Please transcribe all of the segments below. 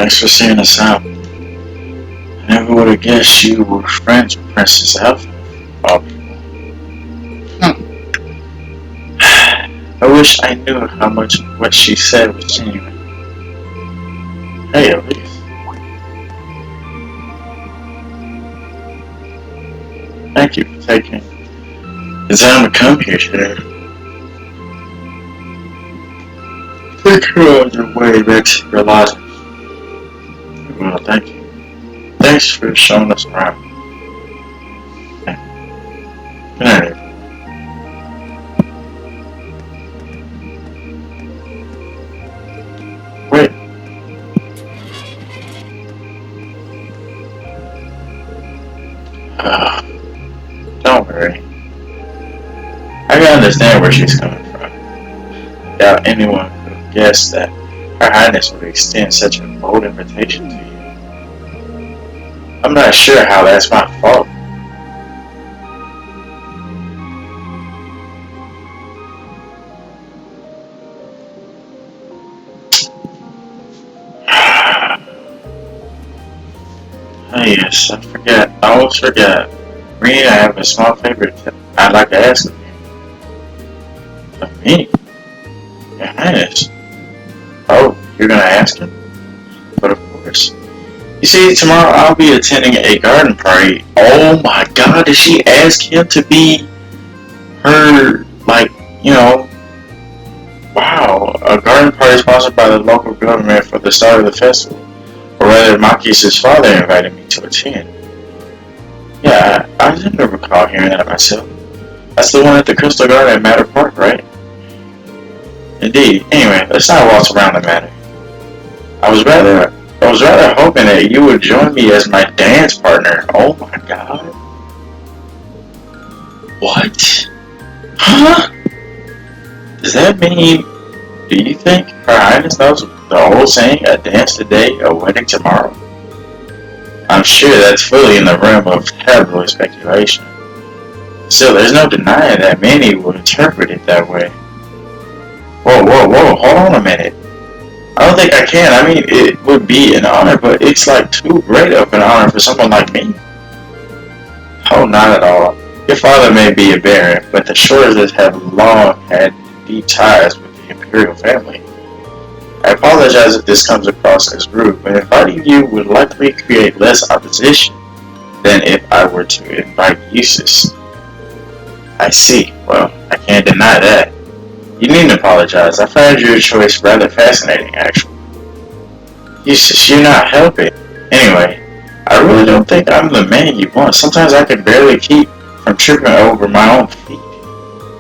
Thanks for seeing us out. I never would have guessed you were friends with Princess Alpha. All people. I wish I knew how much of what she said was genuine. Hey, at least. Thank you for taking the time to come here today. Take her on your way back to your lodging. Well, thank you. Thanks for showing us around. Good night. Wait. Uh, don't worry. I can understand where she's coming from. Without anyone could have guessed that Her Highness would extend such a bold invitation to you. I'm not sure how that's my fault. Oh yes, I almost forgot. Reed, I have a small favor I'd like to ask of you. Of me? Your Highness. Oh, you're gonna ask him? But of course. You see, tomorrow I'll be attending a garden party. Oh my god, did she ask him to be her, like, you know, wow, a garden party sponsored by the local government for the start of the festival. Or rather, Maki's father invited me to attend. Yeah, I didn't recall hearing that myself. That's the one at the Crystal Garden at Matter Park, right? Indeed. Anyway, let's not waltz around the matter. I was rather hoping that you would join me as my dance partner. Oh my god. What? Huh? Does that mean, do you think Her Highness knows the old saying, a dance today, a wedding tomorrow? I'm sure that's fully in the realm of tabloid speculation. Still, there's no denying that many will interpret it that way. Whoa, hold on a minute. I don't think I can. I mean, it would be an honor, but it's like too great of an honor for someone like me. Oh, not at all. Your father may be a baron, but the Shorters have long had deep ties with the imperial family. I apologize if this comes across as rude, but inviting you would likely create less opposition than if I were to invite Eustace. I see. Well, I can't deny that. You needn't apologize. I find your choice rather fascinating, actually. Eustace, you're not helping. Anyway, I really don't think I'm the man you want. Sometimes I can barely keep from tripping over my own feet.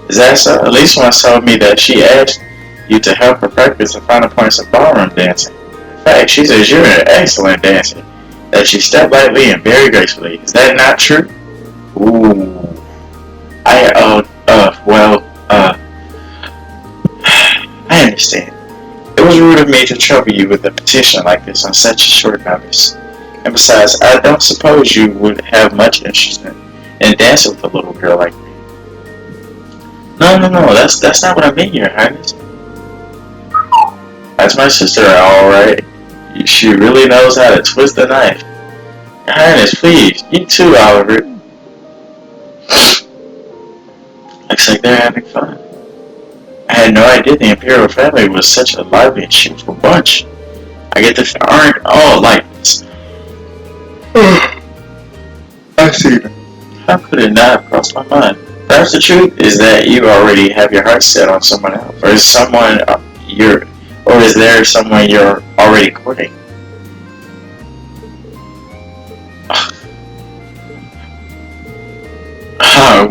Is that so? Elise once told me that she asked you to help her practice the finer points of ballroom dancing. In fact, she says you're an excellent dancer, that you step lightly and very gracefully. Is that not true? Ooh. I understand. It was rude of me to trouble you with a petition like this on such short notice. And besides, I don't suppose you would have much interest in dancing with a little girl like me. No, that's not what I mean, Your Highness. That's my sister, alright. She really knows how to twist the knife. Your Highness, please, you too, Oliver. Looks like they're having fun. I had no idea the Imperial family was such a lively and cheerful bunch. I get the aren't all like this. I see. How could it not have crossed my mind? Perhaps the truth is that you already have your heart set on someone else, or is there someone you're already courting?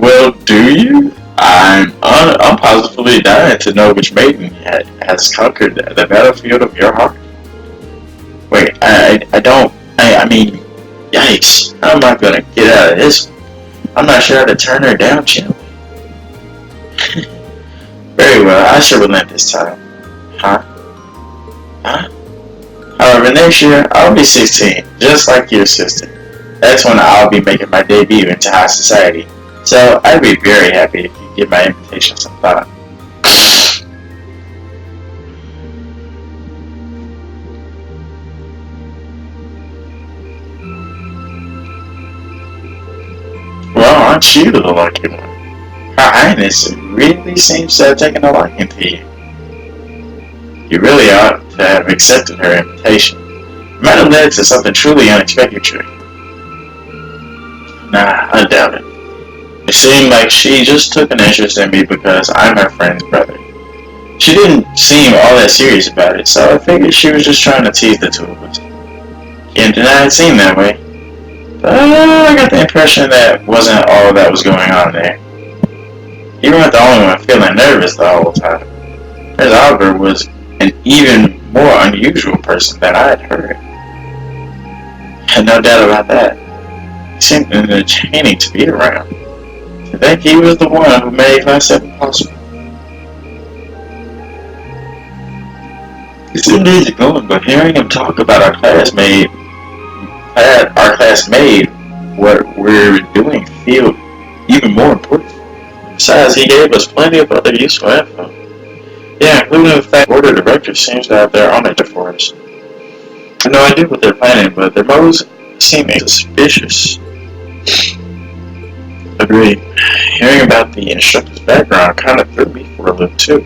Well, do you? I'm positively dying to know which maiden has conquered the battlefield of your heart. Wait, I mean, yikes, how am I gonna get out of this? I'm not sure how to turn her down gently. Very well, I shall relent this time. Huh? However, next year, I'll be 16, just like your sister. That's when I'll be making my debut into high society. So, I'd be very happy if you give my invitation some thought. Aren't you the lucky one? Her Highness really seems to have taken a liking to you. You really ought to have accepted her invitation. It might have led to something truly unexpected, Tree. Nah, I doubt it. It seemed like she just took an interest in me because I'm her friend's brother. She didn't seem all that serious about it, so I figured she was just trying to tease the two of us. Can't deny it seemed that way. But I got the impression that wasn't all that was going on there. You weren't the only one feeling nervous the whole time. Prince Albert was an even more unusual person than I had heard. Had no doubt about that. He seemed entertaining to be around. To think he was the one who made Class 7 possible. He seemed easygoing, but hearing him talk about our class made what we're doing feel even more important. Besides, he gave us plenty of other useful info. Yeah, including the fact the board of directors seems to have their own agenda for us. I have no idea what they're planning, but their motives seem suspicious. Agreed. Hearing about the instructor's background kind of threw me for a loop too.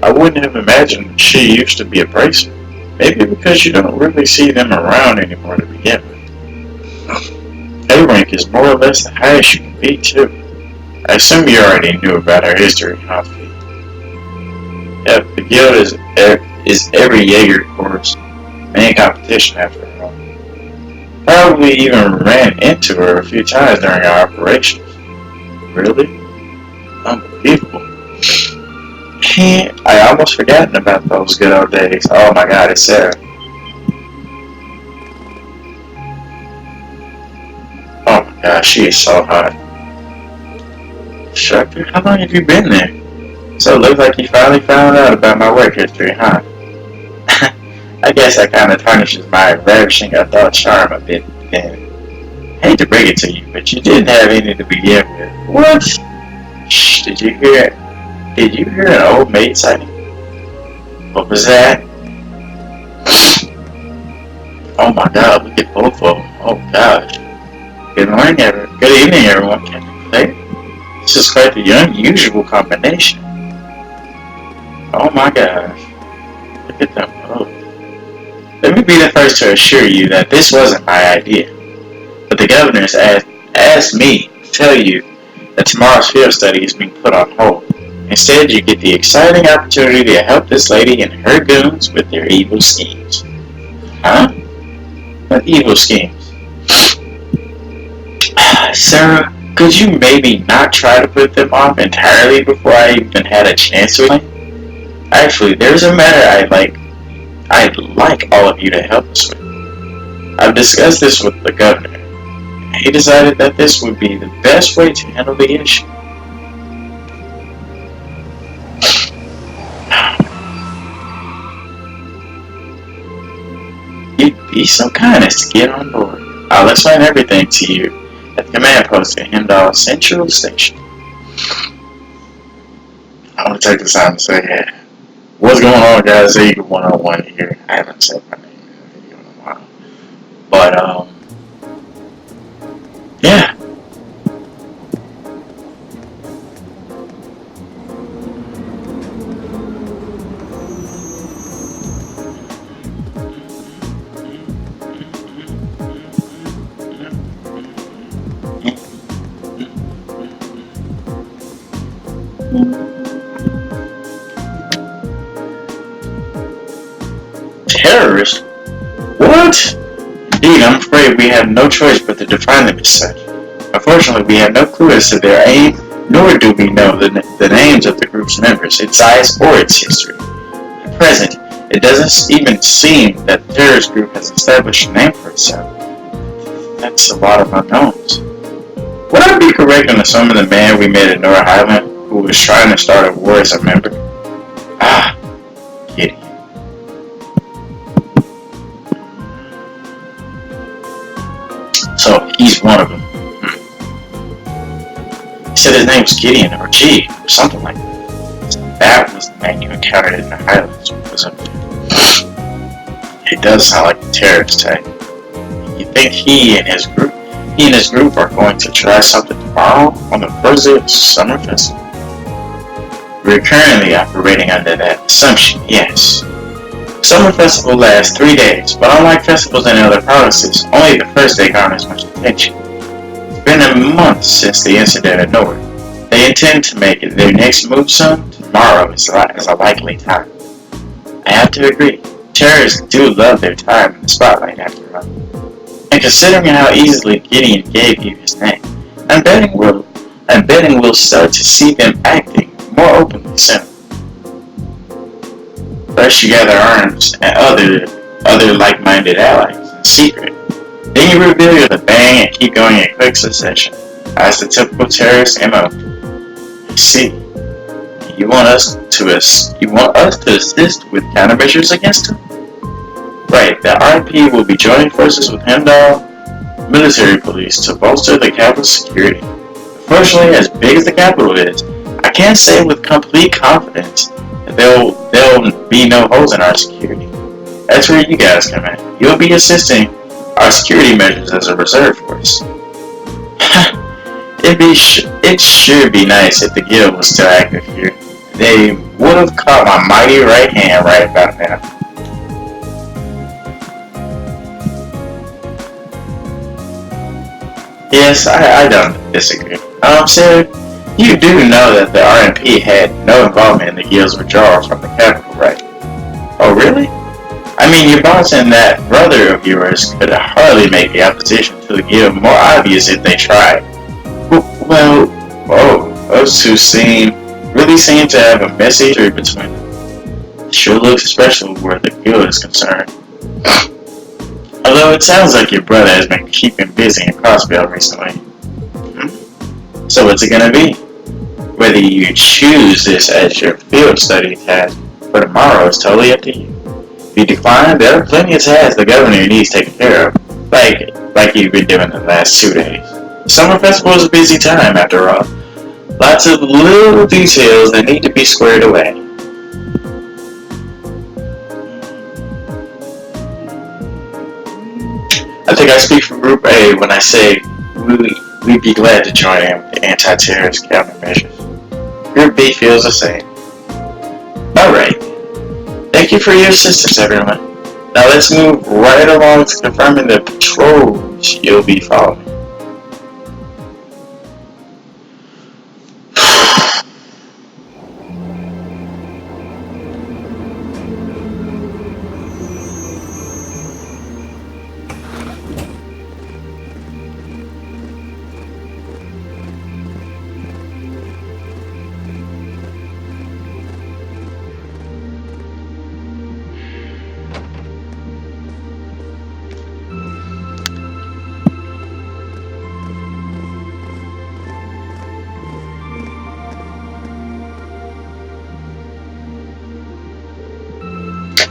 I wouldn't have imagined she used to be a bracer. Maybe because you don't really see them around anymore to begin with. A rank is more or less the highest you can be too. I assume you already knew about her history, huh? Yep, the guild is every Jaeger Corps' main competition after all. Probably even ran into her a few times during our operations. Really? Unbelievable. I almost forgotten about those good old days. Oh my god, it's Sarah. Oh my gosh, she is so hot. Instructor, how long have you been there? So it looks like you finally found out about my work history, huh? I guess that kind of tarnishes my ravishing adult charm a bit then. I hate to break it to you, but you didn't have any to begin with. What? Shh, did you hear an old maid sighting? What was that? Oh my god, look at both of them. Oh gosh. Good evening everyone. Can you play? This is quite the unusual combination. Oh my gosh. Look at them both. Let me be the first to assure you that this wasn't my idea. But the governors asked me to tell you that tomorrow's field study is being put on hold. Instead, you get the exciting opportunity to help this lady and her goons with their evil schemes. Huh? What evil schemes? Sarah, could you maybe not try to put them off entirely before I even had a chance to explain? Actually, there's a matter I'd like all of you to help us with. I've discussed this with the governor. He decided that this would be the best way to handle the issue. You'd be so kind as to get on board. I'll explain everything to you at the command post at Hemdall Central Station. I want to take this time to say, yeah, what's going on, guys? Eagle 101 here. I haven't said my name in a video in a while. But, yeah. Terrorist? What? Indeed, I'm afraid we have no choice but to define them as such. Unfortunately, we have no clue as to their aim, nor do we know the names of the group's members, its size, or its history. At present, it doesn't even seem that the terrorist group has established a name for itself. That's a lot of unknowns. Would I be correct in assuming the man we met at Nora Highland, who was trying to start a war, as a member? Ah, Gideon. So, he's one of them. He said his name was Gideon, or G, or something like that. That was the man you encountered in the Highlands, wasn't it? It does sound like a terrorist type. You think he and his group He and his group are going to try something tomorrow on the first day of the summer festival. We're currently operating under that assumption, yes. Summer festival lasts 3 days, but unlike festivals in other provinces, only the first day garners much attention. It's been a month since the incident at Norwood. They intend to make their next move soon. Tomorrow is a likely time. I have to agree. Terrorists do love their time in the spotlight after all. And considering how easily Gideon gave you his name, I'm betting we'll start to see them acting more openly soon. First you gather arms and other like-minded allies in secret. Then you reveal you're the bang and keep going in quick succession. As the typical terrorist MO. I see. You want us to assist with countermeasures against him? Right, the RP will be joining forces with Hemdall military police to bolster the capital's security. Unfortunately, as big as the capital is, I can't say with complete confidence that there'll be no holes in our security. That's where you guys come in. You'll be assisting our security measures as a reserve force. It sure be nice if the guild was still active here. They would have caught my mighty right hand right about now. Yes, I don't disagree. Sir, you do know that the RMP had no involvement in the guild's withdrawal from the capital, right? Oh, really? I mean, your boss and that brother of yours could hardly make the opposition to the guild more obvious if they tried. Well, those two really seem to have a messy history between them. It sure looks special where the guild is concerned. Although it sounds like your brother has been keeping busy in Crossville recently. So what's it gonna be? Whether you choose this as your field study task for tomorrow is totally up to you. If you decline, there are plenty of tasks the governor needs taken care of, like you've been doing the last 2 days. Summer festival is a busy time after all. Lots of little details that need to be squared away. I think I speak for Group A when I say we'd be glad to join in with the anti-terrorist countermeasures. Group B feels the same. Alright. Thank you for your assistance, everyone. Now let's move right along to confirming the patrols you'll be following.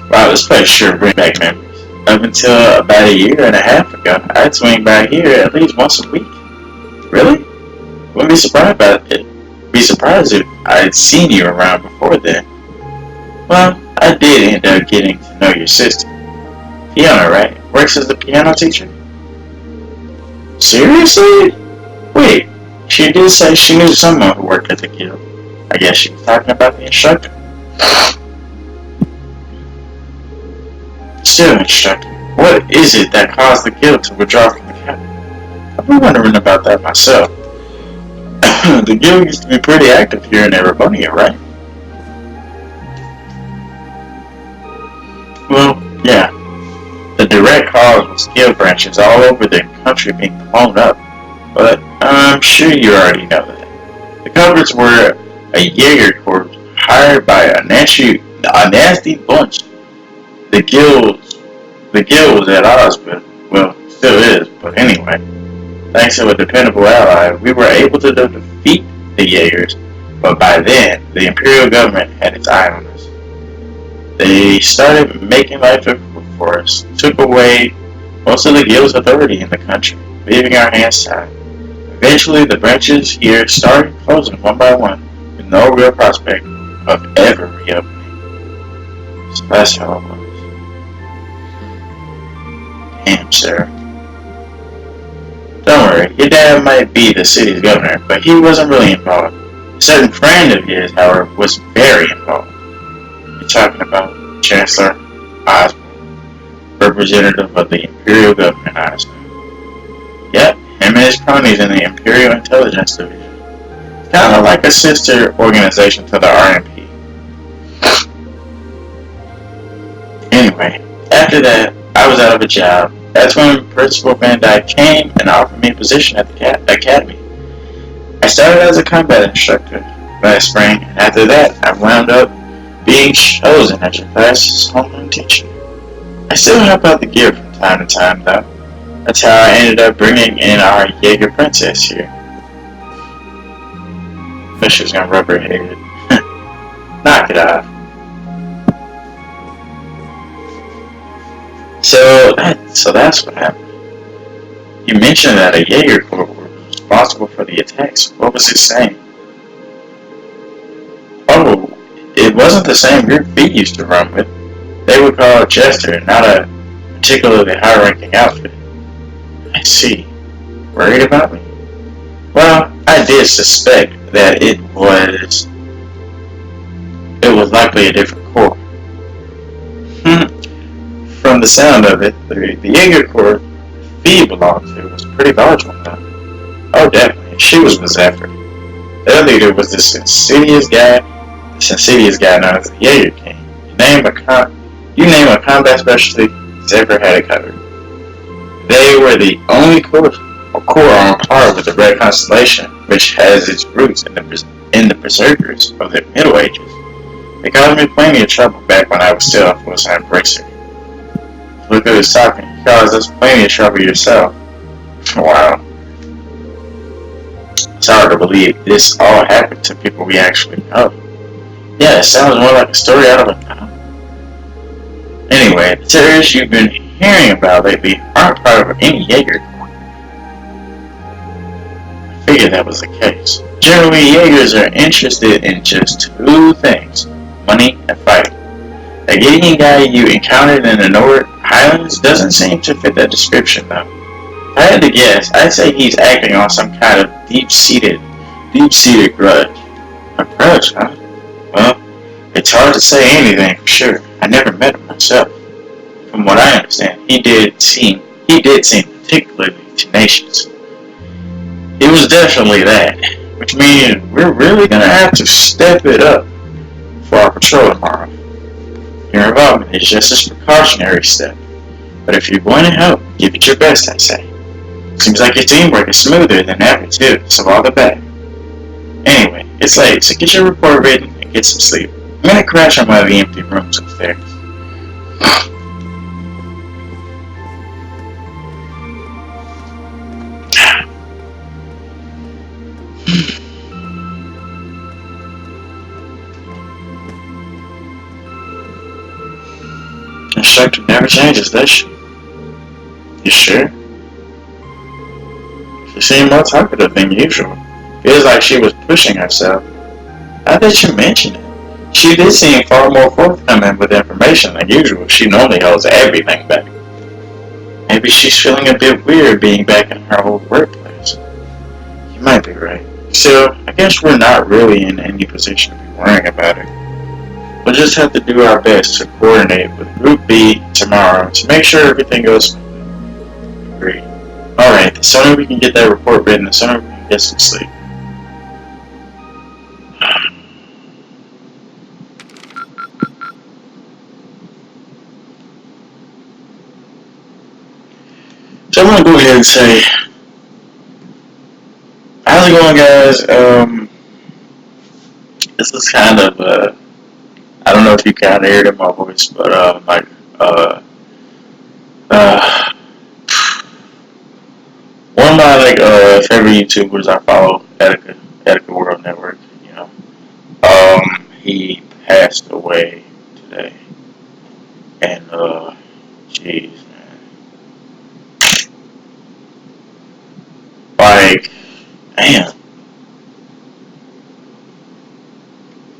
Wow, this place sure brings back memories. Up until about a year and a half ago, I'd swing by here at least once a week. Really? Wouldn't be surprised about it. Be surprised if I'd seen you around before then. Well, I did end up getting to know your sister. Fiona, right? Works as the piano teacher? Seriously? Wait, she did say she knew someone who worked at the guild. I guess she was talking about the instructor. Still, instructor, what is it that caused the guild to withdraw from the capital? I've been wondering about that myself. The guild used to be pretty active here in Erebonia, right? Well, yeah. The direct cause was guild branches all over the country being blown up, but I'm sure you already know that. The culprits were a Jaeger corps hired by a nasty bunch. The guild was at odds with, well, still is, but anyway. Thanks to a dependable ally, we were able to defeat the Jaegers, but by then, the Imperial government had its eye on us. They started making life difficult for us, took away most of the guild's authority in the country, leaving our hands tied. Eventually, the branches here started closing one by one, with no real prospect of ever reopening. So that's how it was. Damn, Sarah. Don't worry, your dad might be the city's governor, but he wasn't really involved. A certain friend of his, however, was very involved. You're talking about Chancellor Osborne, representative of the Imperial government, honestly. Yep, him and his cronies in the Imperial Intelligence Division. Kind of like a sister organization to the RMP. Anyway, after that, I was out of a job. That's when Principal Van Dyke came and offered me a position at the academy. I started as a combat instructor last spring, and after that, I wound up being chosen as your class's homeroom teacher. I still help out the gear from time to time, though. That's how I ended up bringing in our Jaeger princess here. But she was gonna rub her head. Knock it off. So that's what happened. You mentioned that a Jaeger Corps was responsible for the attacks. What was it saying? Oh, it wasn't the same group we used to run with. They would call it Jester, not a particularly high-ranking outfit. I see. Worried about me? Well, I did suspect that it was likely a different corps. From the sound of it, the Jaeger Corps Fee belonged to was a pretty large one though. Oh, definitely. She was after it. Their leader was this insidious guy known as the Jaeger King. You name a combat specialty, he's ever had it covered. They were the only corps on par with the Red Constellation, which has its roots in the Berserkers of the Middle Ages. They caused me plenty of trouble back when I was still a full-time Bracer. Look who's talking. You caused us plenty of trouble yourself. Wow. It's hard to believe this all happened to people we actually know. Yeah, it sounds more like a story out of a novel. Anyway, the terrorists you've been hearing about lately aren't part of any Jaeger. I figured that was the case. Generally, Jaegers are interested in just two things: money and fighting. The Gideon guy you encountered in the North Highlands doesn't seem to fit that description, though. If I had to guess, I'd say he's acting on some kind of deep-seated grudge. A grudge, huh? Well, it's hard to say anything for sure. I never met him myself. From what I understand, he did seem particularly tenacious. It was definitely that, which means we're really gonna have to step it up for our patrol tomorrow. Your involvement is just a precautionary step, but if you're going to help, give it your best, I say. Seems like your teamwork is smoother than ever, too, so all the better. Anyway, it's late, so get your report written and get some sleep. I'm gonna crash on one of the empty rooms upstairs. Instructor never changes, does she? You sure? She seemed more talkative than usual. Feels like she was pushing herself. Now that you mention it, she did seem far more forthcoming with information than usual. She normally holds everything back. Maybe she's feeling a bit weird being back in her old workplace. You might be right. Still, I guess we're not really in any position to be worrying about her. We'll just have to do our best to coordinate with Group B tomorrow to make sure everything goes smoothly. Agreed. Alright, the sooner we can get that report written, the sooner we can get some sleep. So I'm gonna go ahead and say, how's it going, guys? This is kind of, I don't know if you kind of heard in my voice, but uh, uh, one of my favorite YouTubers I follow, Etika World Network, he passed away today, and jeez, man, like, damn,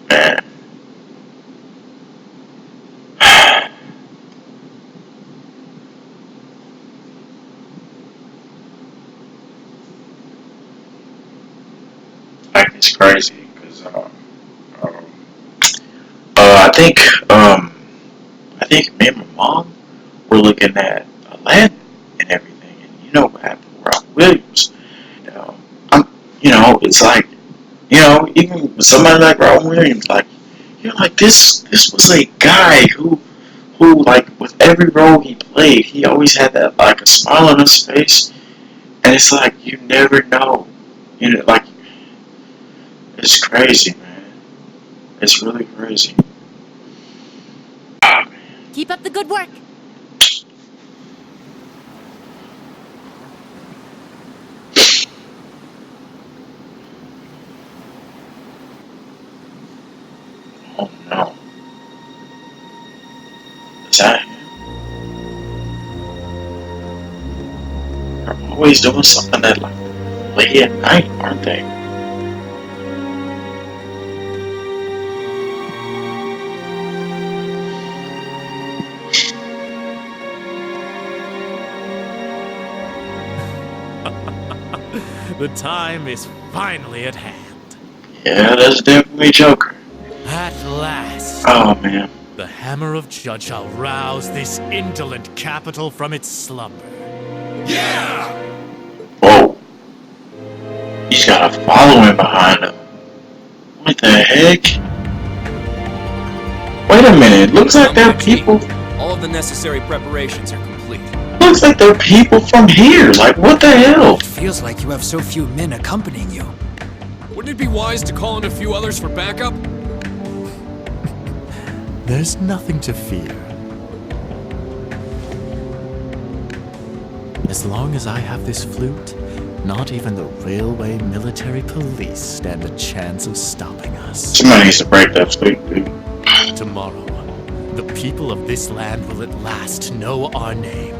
man. it's crazy because um, I think I think me and my mom were looking at Aladdin and everything, and you know what happened with Robin Williams. I'm, it's like, even somebody like Robin Williams, like, you're like this was a guy who like with every role he played, he always had that like a smile on his face, and it's like you never know, like it's crazy, man. It's really crazy. Keep up the good work. Oh no, is that him? They're always doing something that like late at night, aren't they? The time is finally at hand. Yeah, that's definitely Joker. At last, Oh man. the hammer of Judge shall rouse this indolent capital from its slumber. Yeah! Whoa. He's got a following behind him. What the heck? Wait a minute. Looks like they're people. All of the necessary preparations are complete. Looks like they're people from here. Like, what the hell? It feels like you have so few men accompanying you. Wouldn't it be wise to call in a few others for backup? There's nothing to fear. As long as I have this flute, not even the railway military police stand a chance of stopping us. Somebody needs to break that flute, dude. Tomorrow, the people of this land will at last know our name.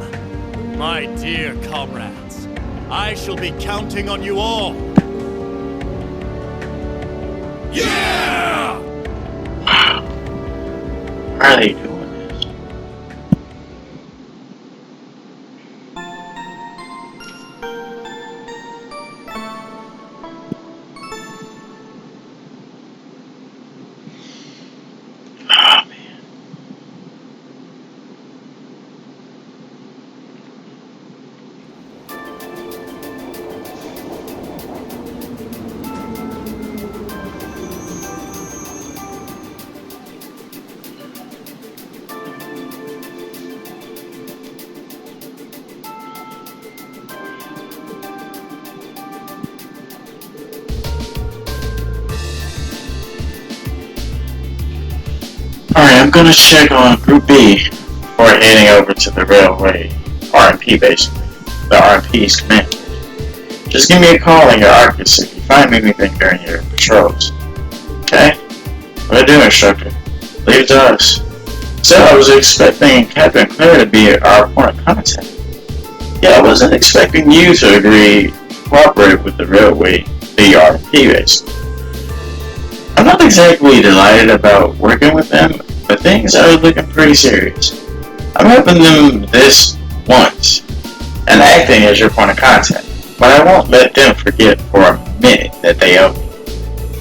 My dear comrades, I shall be counting on you all. Yeah! Wow. Why are they doing this? Oh man. Alright, I'm gonna check on Group B before heading over to the railway RMP basically. The RMP's command. Just give me a call in your Arcus if you find anything during your patrols. Okay? What I do, instructor? Leave it to us. So I was expecting Captain Claire to be our point of contact. Yeah, I wasn't expecting you to agree to cooperate with the railway, the RMP basically. I'm not exactly delighted about working with them, but things are looking pretty serious. I'm helping them this once, and acting as your point of contact, but I won't let them forget for a minute that they owe me.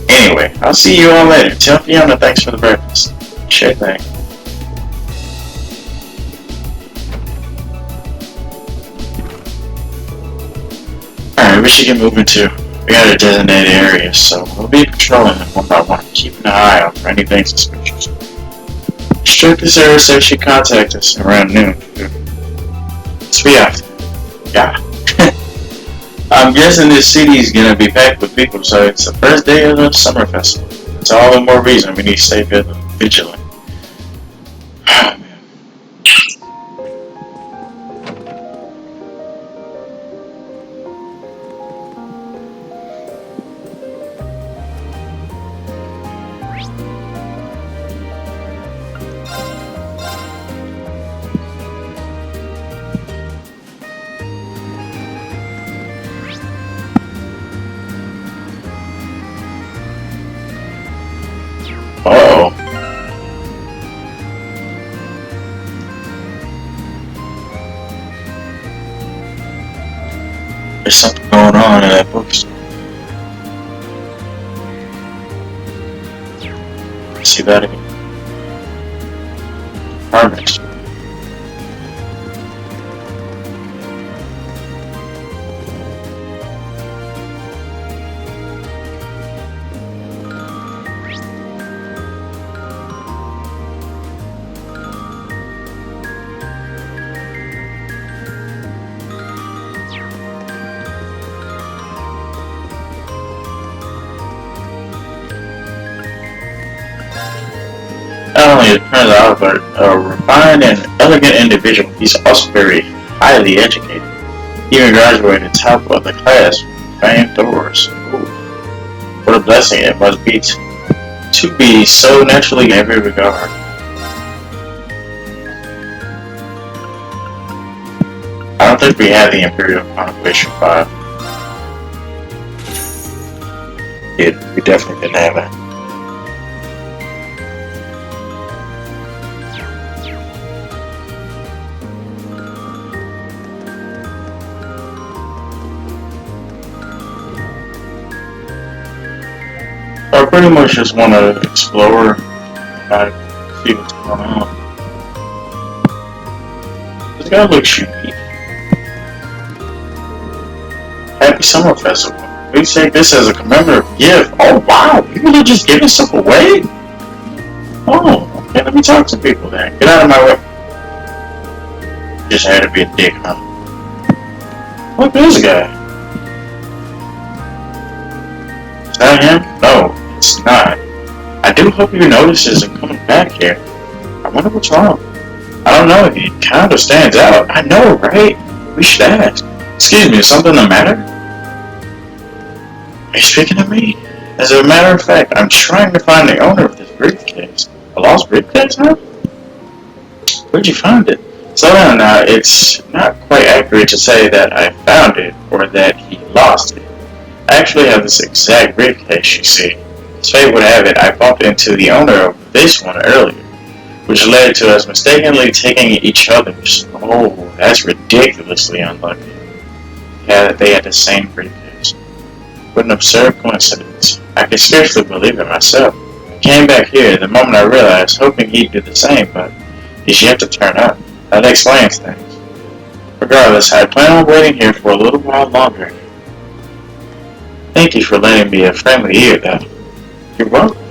Anyway, I'll see you all later. Tell Fiona thanks for the breakfast. Sure thing. Alright, we should get moving too. We got a designated area, so we'll be patrolling them one by one, keeping an eye out for anything suspicious. Instructor Sarah said she'd contact us around noon. So we have to. Yeah. I'm guessing this city's gonna be packed with people, so it's the first day of the summer festival. It's all the more reason we need to stay vigilant. Oh, man. Uh-oh. There's something going on in that bookstore. See that again. Harvest. Not only turns out but a refined and elegant individual, he's also very highly educated. He even graduated top of the class from famed doors. Ooh, what a blessing it must be to be so naturally in every regard. I don't think we have the Imperial Convocation 5. We definitely didn't have that. I pretty much just want to explore and see what's going on. This guy looks unique. Happy Summer Festival. We take this as a commemorative gift. Oh wow, people are just giving stuff away? Oh, okay, let me talk to people then. Get out of my way. Just had to be a dick, huh? Look at this guy. Is that him? No. It's not. I do hope he notices and coming back here. I wonder what's wrong. I don't know, he kind of stands out. I know, right? We should ask. Excuse me, is something the matter? Are you speaking to me? As a matter of fact, I'm trying to find the owner of this briefcase. A lost briefcase, huh? Where'd you find it? Slow down now, it's not quite accurate to say that I found it or that he lost it. I actually have this exact briefcase, you see. As fate would have it, I bumped into the owner of this one earlier, which led to us mistakenly taking each other's. Oh, that's ridiculously unlucky. Yeah, they had the same briefcase. What an absurd coincidence. I could scarcely believe it myself. I came back here the moment I realized, hoping he'd do the same, but he's yet to turn up. That explains things. Regardless, I plan on waiting here for a little while longer. Thank you for letting me a friendly ear, though. You're welcome.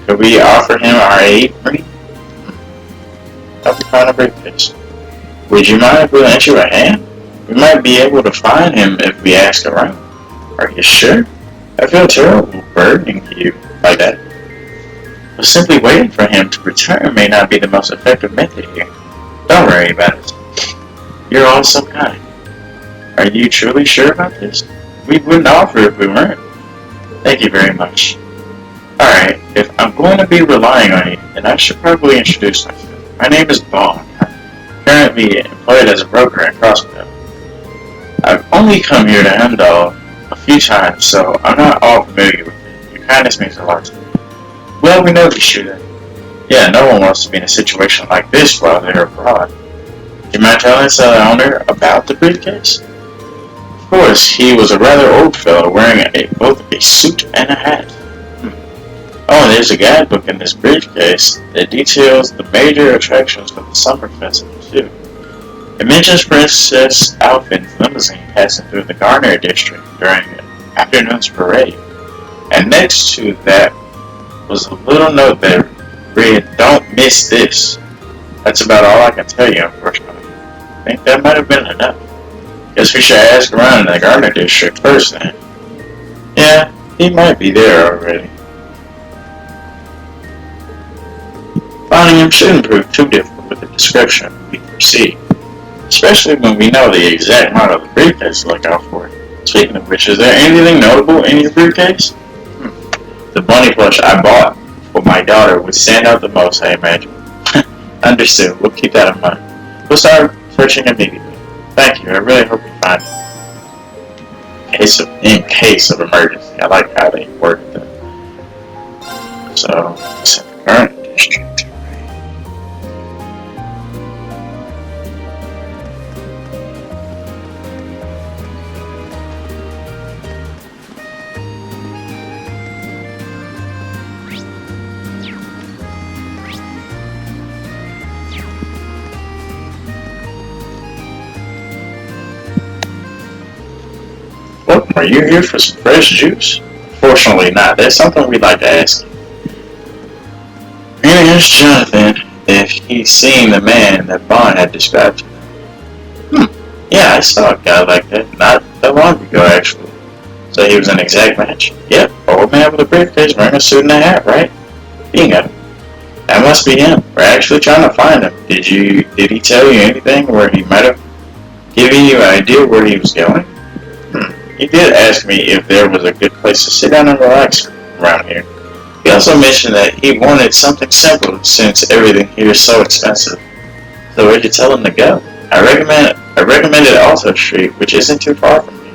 Could we offer him our aid, Bree? Help me find a briefcase. Would you mind if we lent you a hand? We might be able to find him if we ask around. Are you sure? I feel terrible burdening you like that. But simply waiting for him to return may not be the most effective method here. Don't worry about it. You're all so kind. Are you truly sure about this? We wouldn't offer if we weren't. Thank you very much. Alright, if I'm going to be relying on you, then I should probably introduce myself. My name is Bond. I'm currently employed as a broker in Crossville. I've only come here to Heimdall a few times, so I'm not all familiar with it. Your kindness means a lot to me. Well, we noticed you then. Yeah, no one wants to be in a situation like this while they're abroad. Do you mind telling us the owner about the briefcase? Of course, he was a rather old fellow wearing both a suit and a hat. Oh, there's a guidebook in this briefcase that details the major attractions for the summer festival, too. It mentions Princess Alphin's limousine passing through the Garner district during the afternoon's parade. And next to that was a little note that read, "Don't miss this." That's about all I can tell you, unfortunately. I think that might have been enough. Guess we should ask around in the Garner district first, then. Yeah, he might be there already. Finding him shouldn't prove too difficult with the description we proceed, especially when we know the exact model of the briefcase to look out for. Speaking of which, is there anything notable in your briefcase? The bunny plush I bought for my daughter would stand out the most, I imagine. Understood. We'll keep that in mind. We'll start searching immediately. Thank you. I really hope you find it. In case of emergency. I like how they worded that. So, it's in the current district. Are you here for some fresh juice? Fortunately not. That's something we'd like to ask. Really asked Jonathan if he'd seen the man that Bond had described to him. Yeah, I saw a guy like that not that long ago, actually. So he was an exact match? Yep, old man with a briefcase, wearing a suit and a hat, right? Bingo. That must be him. We're actually trying to find him. Did he tell you anything where he might have given you an idea where he was going? He did ask me if there was a good place to sit down and relax around here. He also mentioned that he wanted something simple since everything here is so expensive. So where'd you tell him to go? I recommended Alto Street, which isn't too far from here.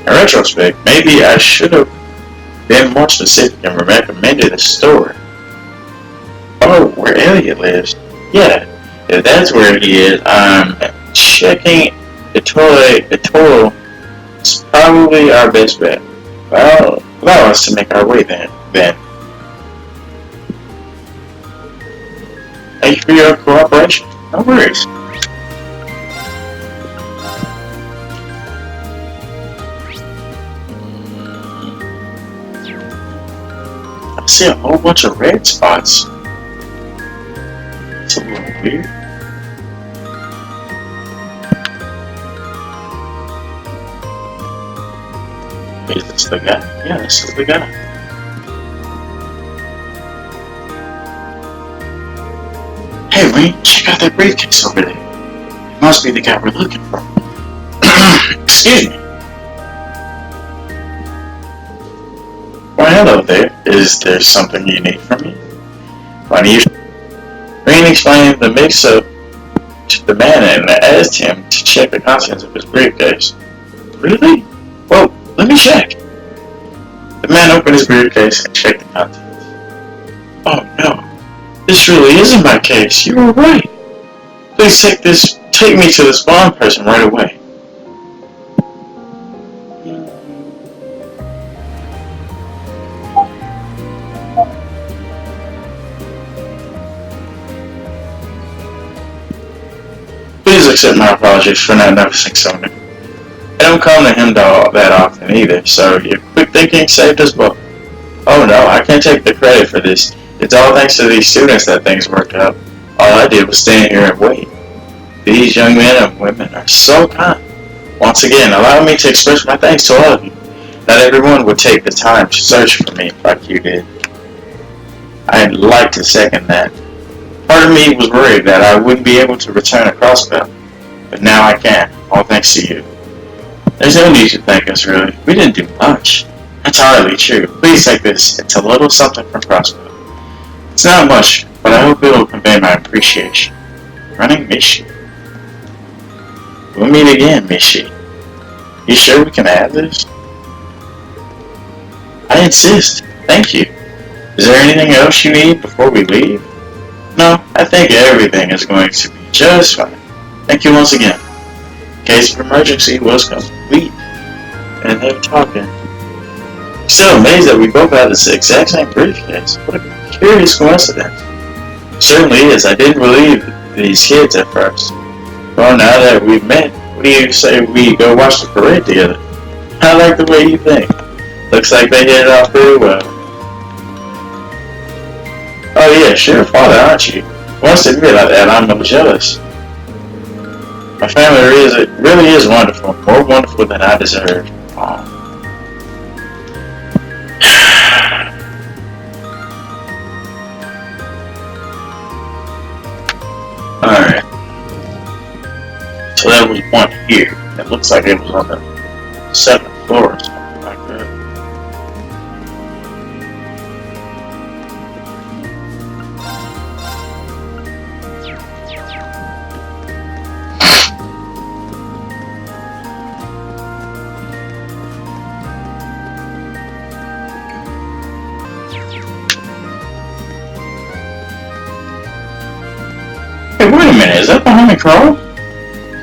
In retrospect, maybe I should have been more specific and recommended a store. Oh, where Elliot lives? Yeah, if that's where he is, I'm checking the total is probably our best bet. Well, allow us to make our way then. Thank you for your cooperation. No worries. I see a whole bunch of red spots. It's a little weird. Is this the guy? Yeah, this is the guy. Hey, Wayne, check out that briefcase over there. It must be the guy we're looking for. Excuse me. Well, hello there. Is there something you need from me? Why do you... Wayne explained the mix-up to the man and asked him to check the contents of his briefcase. Really? Well, let me check. The man opened his briefcase and checked the contents. Oh no, this really isn't my case. You were right. Please take me to this Bond person right away. Please accept my apologies for not noticing something. I don't come to him that often either, so your quick thinking saved us both. Oh no, I can't take the credit for this. It's all thanks to these students that things worked out. All I did was stand here and wait. These young men and women are so kind. Once again, allow me to express my thanks to all of you. Not everyone would take the time to search for me like you did. I'd like to second that. Part of me was worried that I wouldn't be able to return a crossbow, but now I can, all thanks to you. There's no need to thank us, really. We didn't do much. That's hardly true. Please take this. It's a little something from Crossbow. It's not much, but I hope it will convey my appreciation. Running Mishi. We'll meet again, Mishi. You sure we can have this? I insist. Thank you. Is there anything else you need before we leave? No, I think everything is going to be just fine. Thank you once again. Case of emergency was complete. And they're talking. Still amazed that we both have the exact same briefcase. What a curious coincidence. It certainly is. I didn't believe these kids at first. Well, now that we've met, what do you say we go watch the parade together? I like the way you think. Looks like they hit it off pretty well. Oh yeah, sure, father, aren't you? Once to admit that, I'm no jealous. My family really is wonderful, more wonderful than I deserve. Alright. So that was one here. It looks like it was on the 7th floor or something like that. Hey, wait a minute, is that behind the Crow?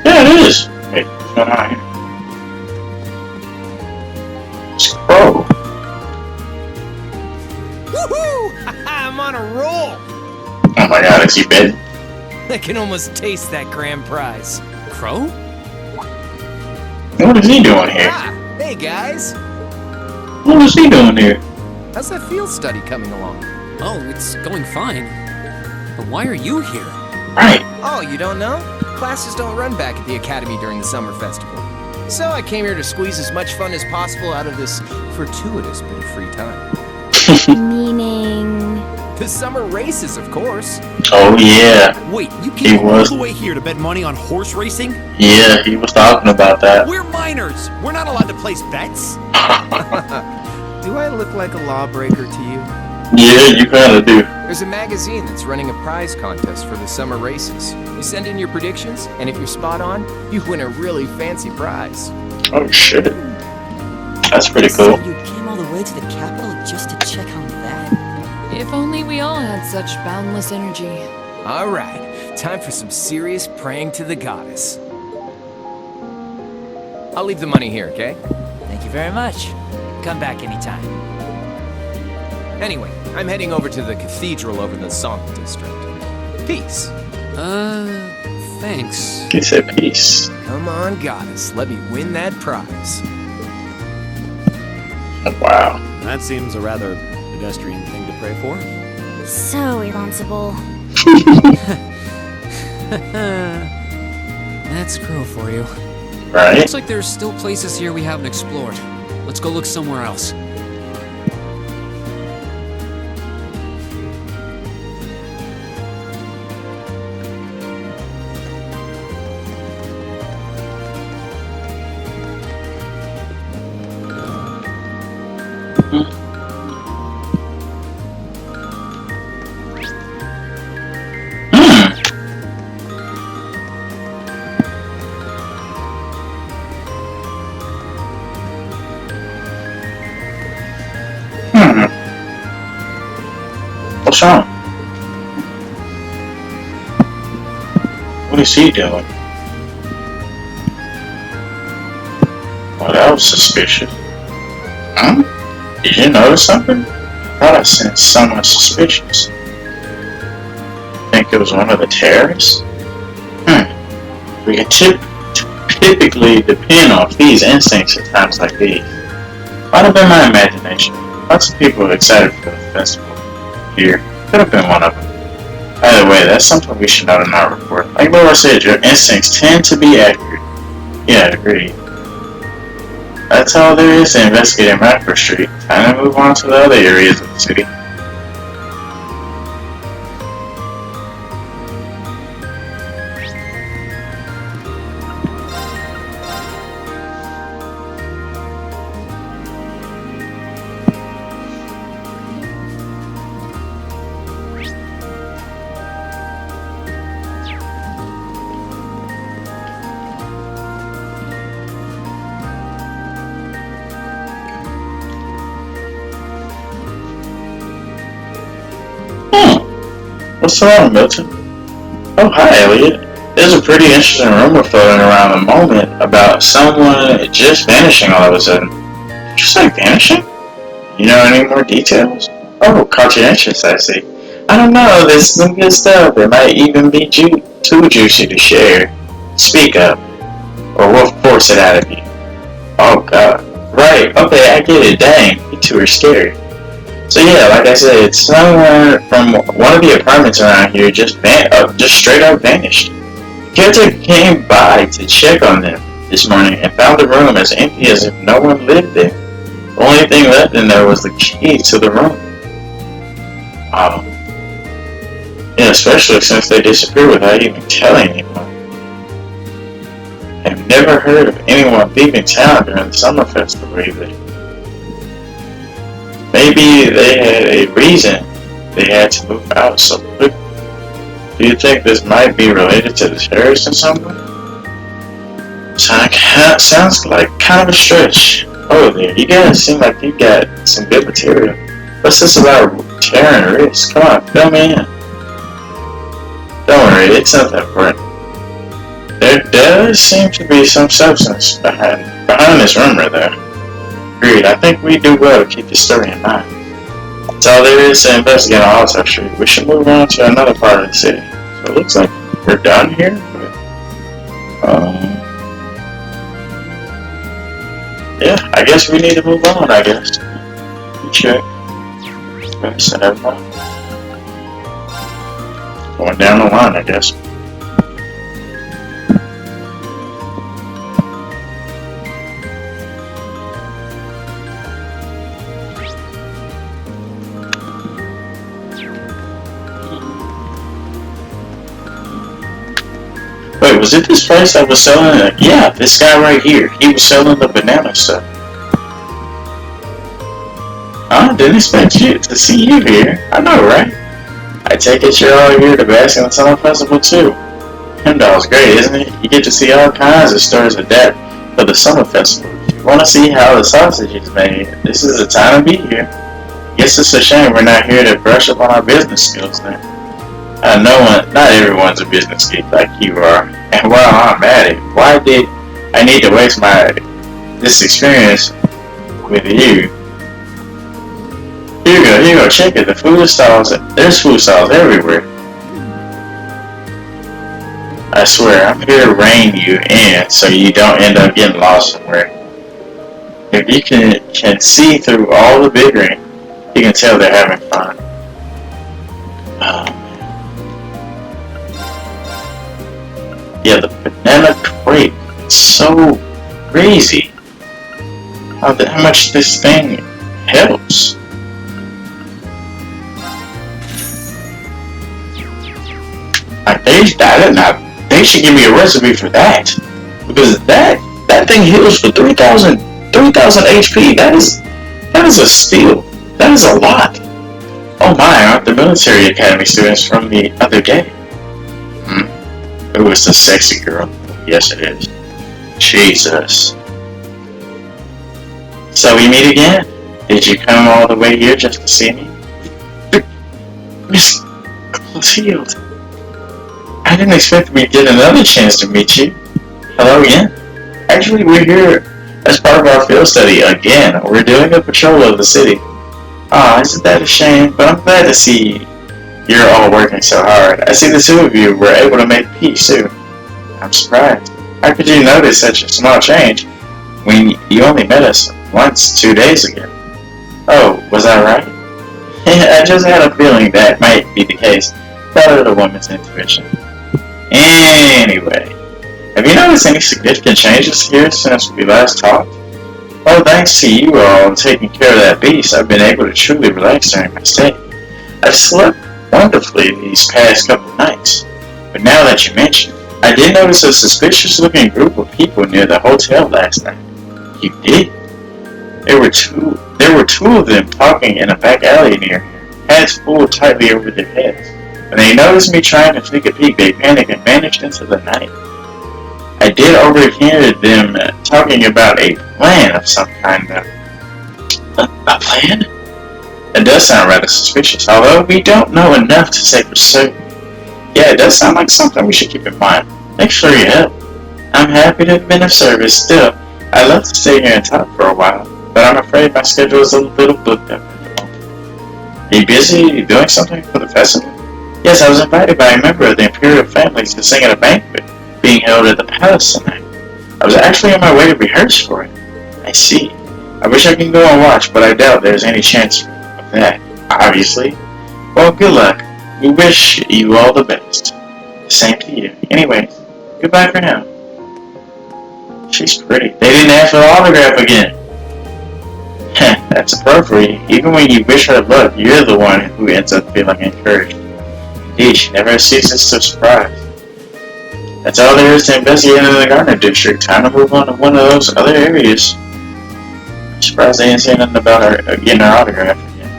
Yeah, it is. Wait, what's going on here? It's Crow. Woohoo! I'm on a roll! Oh my god, is he bad? I can almost taste that grand prize. Crow? What is he doing here? Ah, hey guys! What was he doing here? How's that field study coming along? Oh, it's going fine. But why are you here? Right. Oh, you don't know? Classes don't run back at the academy during the summer festival. So I came here to squeeze as much fun as possible out of this fortuitous bit of free time. Meaning... The summer races, of course. Oh yeah. Wait, you He came all was. the way here to bet money on horse racing? Yeah, he was talking about that. We're minors. We're not allowed to place bets. Do I look like a lawbreaker to you? Yeah, you kinda do. There's a magazine that's running a prize contest for the summer races. You send in your predictions, and if you're spot on, you win a really fancy prize. Oh shit. That's pretty So cool. you came all the way to the capital just to check on that? If only we all had such boundless energy. All right, time for some serious praying to the goddess. I'll leave the money here, okay? Thank you very much. Come back anytime. Anyway, I'm heading over to the cathedral over the Song District. Peace. Thanks. He said peace. Come on, goddess, let me win that prize. Wow. That seems a rather pedestrian thing to pray for. so irresponsible. That's cruel for you. Right? Looks like there's still places here we haven't explored. Let's go look somewhere else. What's wrong? What is he doing? Well, that was suspicious. Huh? Did you notice something? I thought I sensed someone suspicious. Think it was one of the terrorists? We can typically depend on these instincts at times like these. Might have been my imagination. Lots of people are excited for the festival here. Could have been one of them. Either way, that's something we should note in our report. Like Laura said, your instincts tend to be accurate. Yeah, agreed. That's all there is to investigate in Macro Street. Time to move on to the other areas of the city. What's the matter, Milton? Oh, hi, Elliot. There's a pretty interesting rumor floating around at the moment about someone just vanishing all of a sudden. Did you say vanishing? You know any more details? Oh, caught your interest, I see. I don't know, there's some good stuff. It might even be too juicy to share. Speak up, or we'll force it out of you. Oh, God. Right, okay, I get it. Dang, you two are scary. So yeah, like I said, someone from one of the apartments around here just straight up vanished. The caretaker came by to check on them this morning and found the room as empty as if no one lived there. The only thing left in there was the key to the room. Wow. Yeah, especially since they disappeared without even telling anyone. I've never heard of anyone leaving town during the summer festival either. Maybe they had a reason they had to move out so quick. Do you think this might be related to the terrorists in some way? Sounds like kind of a stretch. Oh, there, you guys seem like you got some good material. What's this about terror and risk? Come on, fill me in. Don't worry, it's nothing important. There does seem to be some substance behind this rumor, though. Agreed. I think we do well to keep the story in mind. That's all there is to investigate on Altar Street. We should move on to another part of the city. So it looks like we're done here. But, yeah, I guess we need to move on, I guess. Check. Okay, so never mind. Going down the line, I guess. Wait, was it this place that was selling it? Yeah, this guy right here. He was selling the banana stuff. I didn't expect you to see you here. I know, right? I take it you're all here to bask in the summer festival too. Hemdall's great, isn't it? You get to see all kinds of stores adapt for the summer festival. If you want to see how the sausage is made, this is the time to be here. Guess it's a shame we're not here to brush up on our business skills then. Not everyone's a business geek like you are. And while I'm at it, why did I need to waste this experience with you? Here you go, check it. There's food stalls everywhere. I swear, I'm here to rein you in so you don't end up getting lost somewhere. If you can see through all the bickering, you can tell they're having fun. Yeah, the banana crate. It's so crazy. How much this thing helps. Like they should give me a recipe for that, because that thing heals for 3,000 HP. That is a steal. That is a lot. Oh my, aren't the military academy students from the other day? Ooh, it's the sexy girl. Yes, it is. Jesus. So we meet again. Did you come all the way here just to see me? Miss Clotilde. I didn't expect we get another chance to meet you. Hello again. Actually, we're here as part of our field study again. We're doing a patrol of the city. Aw, isn't that a shame? But I'm glad to see you're all working so hard. I see the two of you were able to make peace too. I'm surprised. How could you notice such a small change when you only met us once 2 days ago? Oh, was I right? I just had a feeling that might be the case. That of a woman's intuition. Anyway, have you noticed any significant changes here since we last talked? Well, thanks to you all taking care of that beast, I've been able to truly relax during my stay. I've slept wonderfully these past couple nights. But now that you mention it, I did notice a suspicious-looking group of people near the hotel last night. You did? There were two of them talking in a back alley near here, hats pulled tightly over their heads. When they noticed me trying to take a peek, they panicked and vanished into the night. I did overhear them talking about a plan of some kind, though. A plan? It does sound rather suspicious, although we don't know enough to say for certain. Yeah, it does sound like something we should keep in mind. Thanks for your help. I'm happy to have been of service. Still, I'd love to stay here and talk for a while, but I'm afraid my schedule is a little booked up at the moment. Are you busy doing something for the festival? Yes, I was invited by a member of the imperial family to sing at a banquet being held at the palace tonight. I was actually on my way to rehearse for it. I see. I wish I could go and watch, but I doubt there's any chance of that, obviously. Well, good luck. We wish you all the best. Same to you. Anyways, goodbye for now. She's pretty. They didn't ask for the autograph again. That's appropriate. Even when you wish her luck, you're the one who ends up feeling encouraged. Indeed, she never ceases to surprise. That's all there is to investigate in the Garner District. Time to move on to one of those other areas. I'm surprised they didn't say nothing about her getting her autograph again.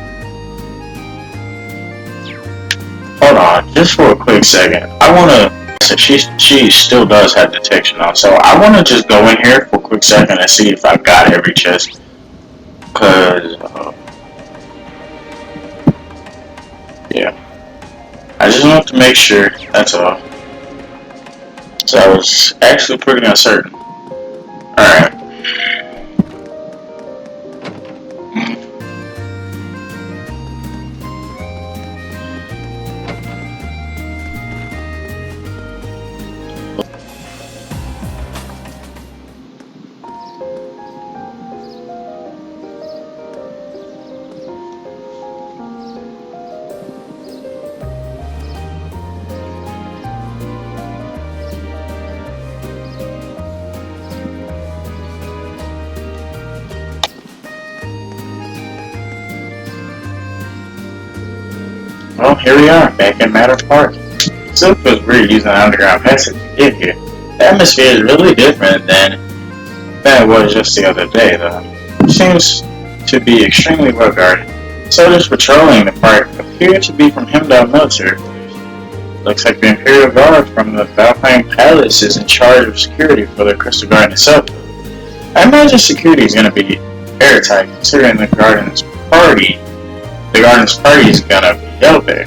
Hold on, just for a quick second. I wanna. She still does have detection on, so I wanna just go in here for a quick second and see if I got every chest. Cause yeah, I just want to make sure. That's all. So I was actually pretty uncertain. Alright. here we are, back in Matter Park. It still feels weird using an underground passage to get here. The atmosphere is really different than it was just the other day, though. It seems to be extremely well guarded. Soldiers patrolling the park appear to be from Himdall military police. Looks like the Imperial Guard from the Valheim Palace is in charge of security for the Crystal Garden itself. I imagine security is going to be airtight, considering the garden's party is going to be held there.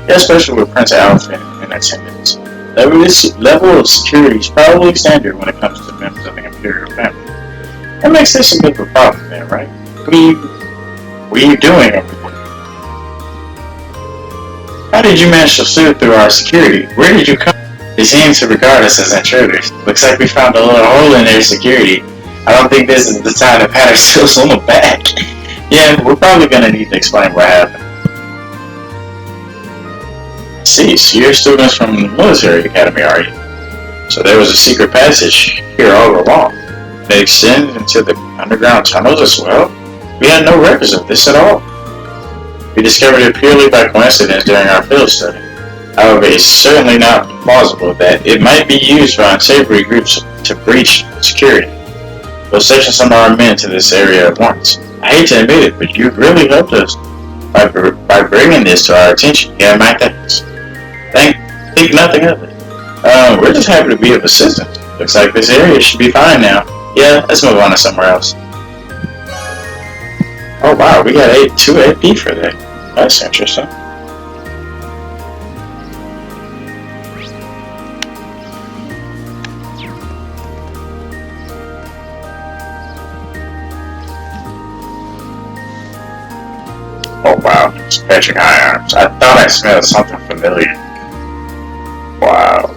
Yeah, especially with Prince Alfred in attendance. This level of security is probably standard when it comes to members of the Imperial family. That makes this a bit of a problem then, right? What are you doing over there? How did you manage to slip through our security? Where did you come from? They seem to regard us as intruders. Looks like we found a little hole in their security. I don't think this is the time to pat ourselves on the back. Yeah, we're probably going to need to explain what happened. See, so you're students from the military academy, are you? So there was a secret passage here all along. It extends into the underground tunnels as well? We had no records of this at all. We discovered it purely by coincidence during our field study. However, it's certainly not plausible that it might be used by unsavory groups to breach security. We'll station some of our men to this area at once. I hate to admit it, but you really helped us by bringing this to our attention. Yeah, my thanks. Think nothing of it. We're just happy to be of assistance. Looks like this area should be fine now. Yeah, let's move on to somewhere else. Oh wow, we got 2 AP for that. That's interesting. Oh wow, it's Patrick Irons. I thought I smelled something familiar. Wow.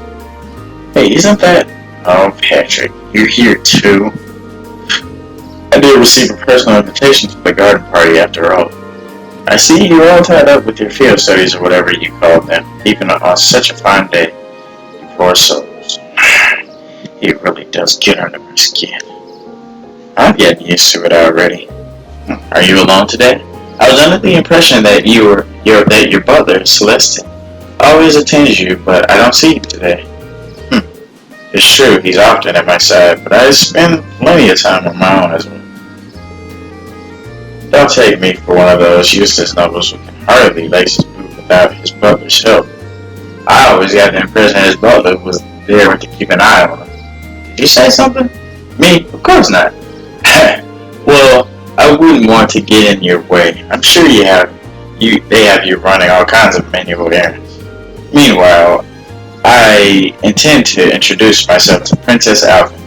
Hey, isn't that... Oh, Patrick, you're here too? I did receive a personal invitation to the garden party after all. I see you're all tied up with your field studies or whatever you called them, even on such a fine day. You poor souls. It really does get under my skin. I'm getting used to it already. Are you alone today? I was under the impression that your butler, Celestin, always attends you, but I don't see him today. It's true, he's often at my side, but I spend plenty of time on my own as well. Don't take me for one of those useless nobles who can hardly lace his boot without his butler's help. I always got the impression his butler was there to keep an eye on him. Did you say something? Me? Of course not. Well, I wouldn't want to get in your way. I'm sure they have you running all kinds of manual errands. Meanwhile, I intend to introduce myself to Princess Alvin.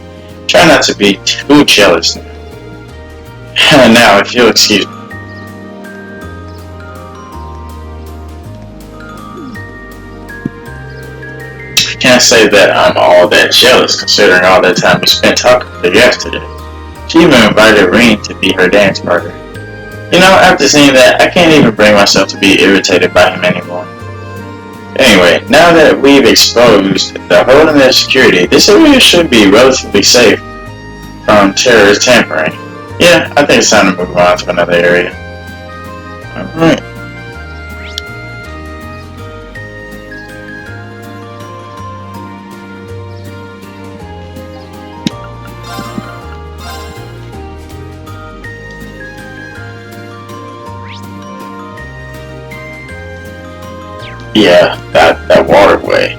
Try not to be too jealous now. Now, if you'll excuse me. I can't say that I'm all that jealous considering all that time we spent talking to her yesterday. She even invited Reen to be her dance partner. You know, after seeing that, I can't even bring myself to be irritated by him anymore. Anyway, now that we've exposed the hole in their security, this area should be relatively safe from terrorist tampering. Yeah, I think it's time to move on to another area. Alright. Yeah, that waterway.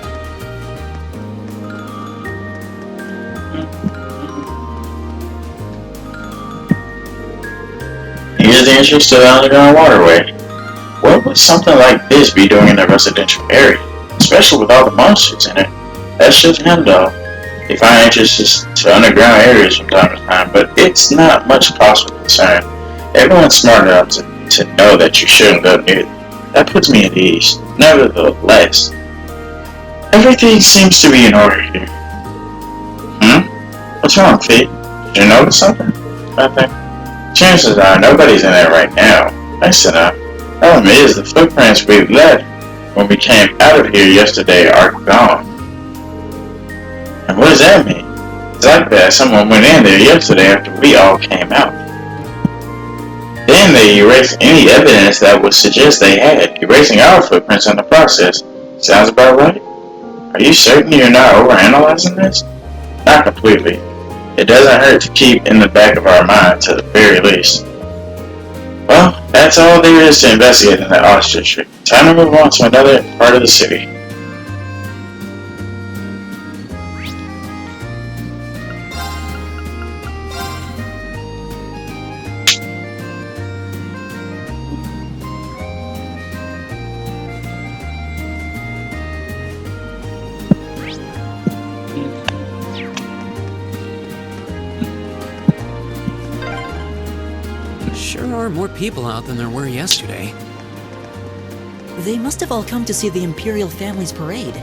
Here's the entrance to the underground waterway. What would something like this be doing in a residential area? Especially with all the monsters in it. That's just Hemdall. They find entrances to underground areas from time to time, but it's not much possible concern. Everyone's smart enough to know that you shouldn't go near them. That puts me at ease. Nevertheless, everything seems to be in order here. What's wrong, Fee? Did you notice something? Nothing. Chances are nobody's in there right now. Nice enough. Problem is, the footprints we left when we came out of here yesterday are gone. And what does that mean? It's like that someone went in there yesterday after we all came out. then they erase any evidence that would suggest they had, erasing our footprints in the process. Sounds about right? Are you certain you're not overanalyzing this? Not completely. It doesn't hurt to keep in the back of our mind, to the very least. Well, that's all there is to investigate in the Arts District. Time to move on to another part of the city. Sure are more people out than there were yesterday. They must have all come to see the Imperial family's parade.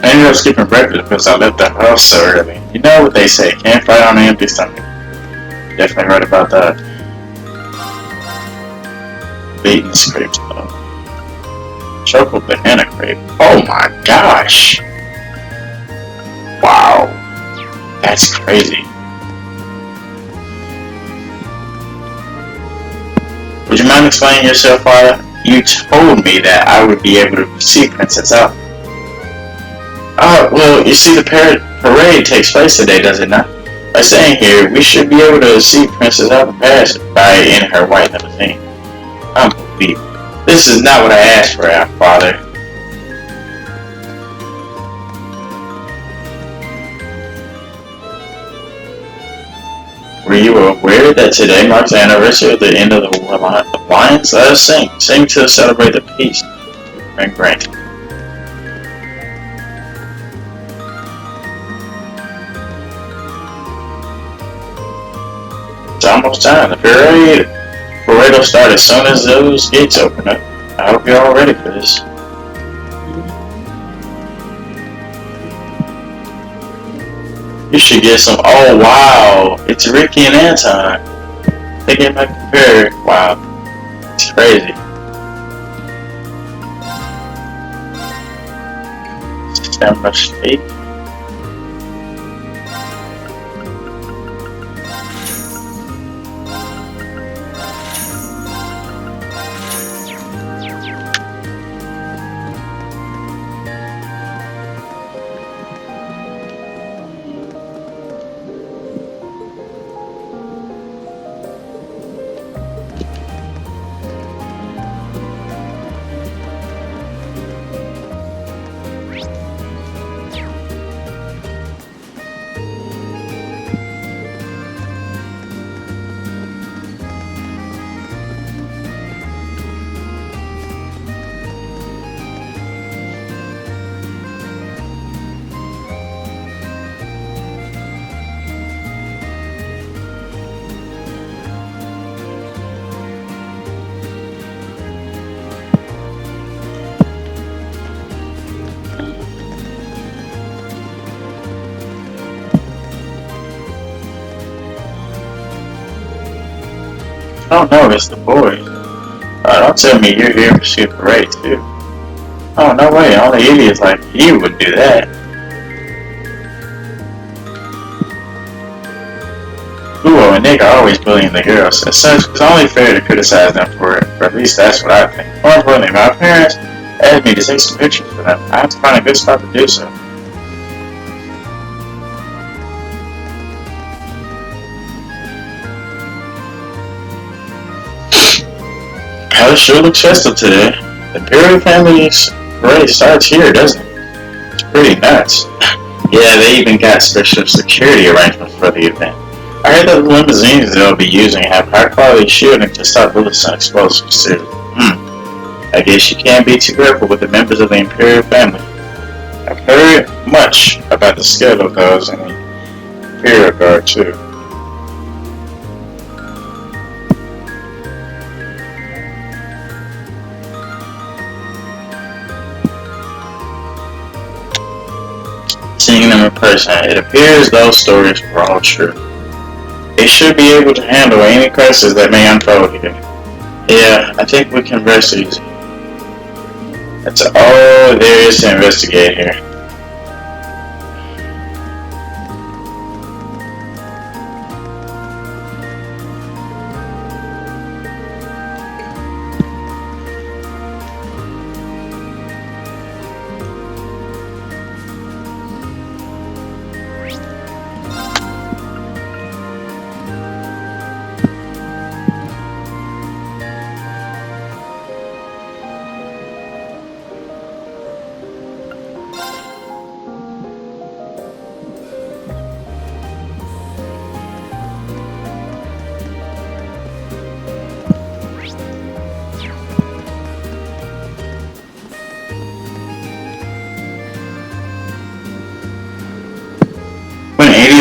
I ended up skipping breakfast because I left the house so early. You know what they say, can't fight on an empty stomach. Definitely right about that. Beaten scrapes though. Chocolate banana crepe. Oh my gosh! Wow. That's crazy. Would you mind explaining yourself, Father? You told me that I would be able to see Princess Alpha. Well, you see the parade takes place today, does it not? By staying here, we should be able to see Princess Alpha pass by in her white limousine. Unbelievable. This is not what I asked for, Father. Were you aware that today marks the anniversary of the end of the Alliance? Let us sing. Sing to celebrate the peace and granted. It's almost time. The parade will start as soon as those gates open up. I hope you're all ready for this. You should get some. Oh wow, it's Ricky and Anton. They get my compare. Wow, it's crazy. Stamina State. Oh no, it's the boys. Don't tell me you're here for Super Parade too. Oh no way, only idiots like you would do that. Uo and Nick are always bullying the girls. As such, it's only fair to criticize them for it, or at least that's what I think. More importantly, my parents asked me to take some pictures for them. I have to find a good spot to do so. Palace sure looks festive today. The Imperial family's parade starts here, doesn't it? It's pretty nuts. Yeah, they even got special security arrangements for the event. I heard that the limousines they'll be using have high-quality shielding to stop bullets and explosives too. I guess you can't be too careful with the members of the Imperial family. I've heard much about the skill of those in the Imperial Guard too. Seeing them in person, it appears those stories were all true. They should be able to handle any crisis that may unfold here. Yeah, I think we can rest easy. That's all there is to investigate here.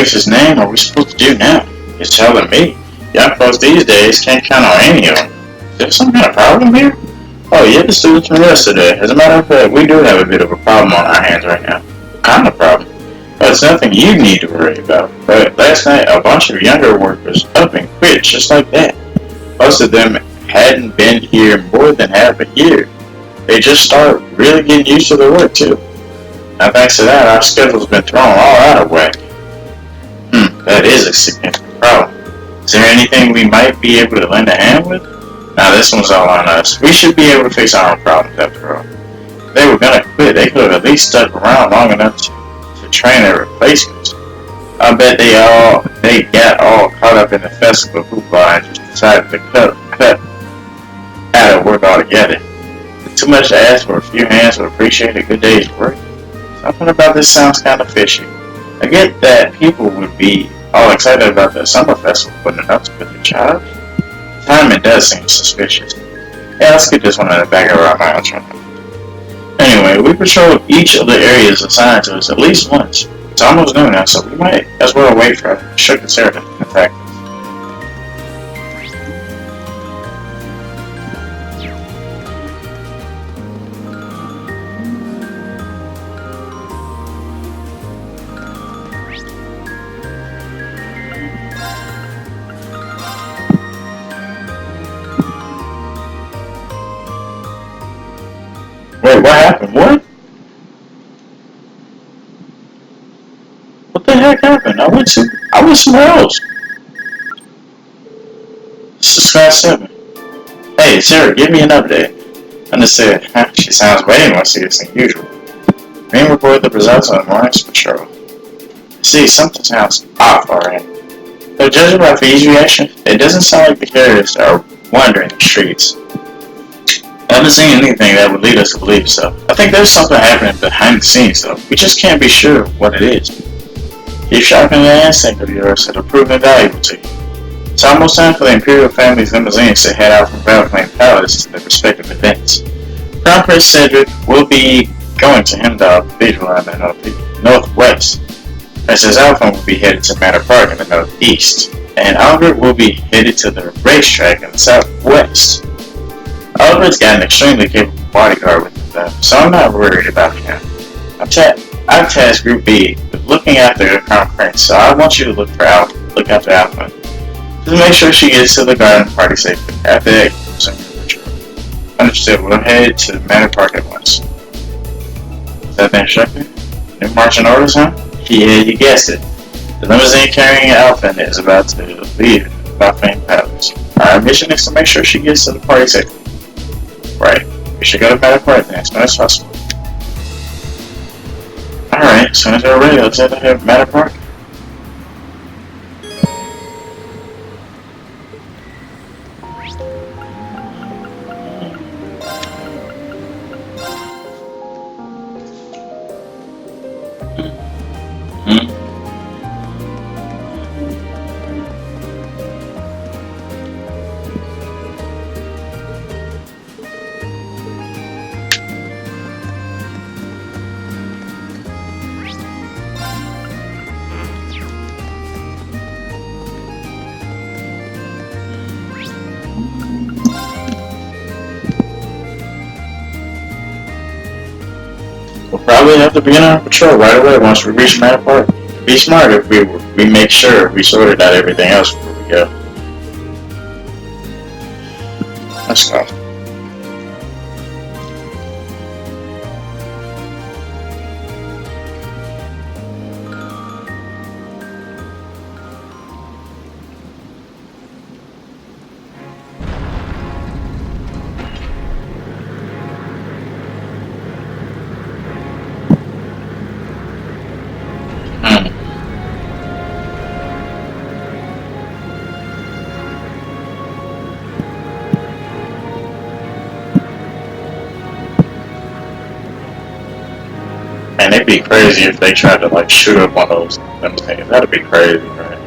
what's his name are we supposed to do now? You're telling me. Young folks these days can't count on any of them. Is there some kind of problem here? Oh, yeah, the students from yesterday. As a matter of fact, we do have a bit of a problem on our hands right now. What kind of problem? Well, it's nothing you need to worry about. But last night, a bunch of younger workers up and quit just like that. Most of them hadn't been here more than half a year. They just start really getting used to the work, too. Now, thanks to that, our schedule's been thrown all out of whack. That is a significant problem. Is there anything we might be able to lend a hand with? Now, this one's all on us. We should be able to fix our own problems after all. If they were gonna quit, they could have at least stuck around long enough to train their replacements. I bet they got all caught up in the festival hoopla and just decided to cut out of work altogether. It's too much to ask for a few hands to appreciate a good day's work. Something about this sounds kind of fishy. I get that people would be all excited about the summer festival, but enough to quit their jobs? The timing does seem suspicious. Yeah, let's get this one in the back of our minds right now. Anyway, we patrolled each of the areas assigned to us at least once. It's almost noon now, so we might as well wait for a shook and Sarah to attack us. Wait, what happened? What? What the heck happened? I went somewhere else. This is class 7. Hey, Sarah, give me an update. Understood. She sounds way more serious than usual. Green reported the results on the morning's patrol. See, something sounds off already. Though judging by Fee's reaction, it doesn't sound like the carriers are wandering the streets. I haven't seen anything that would lead us to believe so. I think there's something happening behind the scenes, though. We just can't be sure what it is. Keep sharpening that instinct of yours. It'll prove invaluable to you. It's almost time for the Imperial family's limousines to head out from Valplane Palace to their respective events. Crown Prince Cedric will be going to Hemdall Cathedral in the northwest. Princess Alphon will be headed to Manor Park in the northeast. And Albert will be headed to the racetrack in the southwest. Albert's got an extremely capable bodyguard with him, so I'm not worried about him. I've tasked Group B with looking after the Crown Prince, so I want you to look after Alpha. Just make sure she gets to the garden party safely. After that, you'll send her patrol. Understood. We'll head to Manor Park at once. Is that the instructor? New marching orders, huh? Yeah, you guessed it. The limousine carrying Alpha is about to leave Valplane Palace. Our mission is to make sure she gets to the party safely. Right. We should go to Manor Park then as soon as possible. Alright, as soon as we're ready, let's head to Manor Park. We'll probably have to begin our patrol right away once we reach Manor Park. It'd be smart if we make sure we sorted out everything else before we go. Let's go. And it'd be crazy if they tried to like shoot up one of those things. That'd be crazy, right?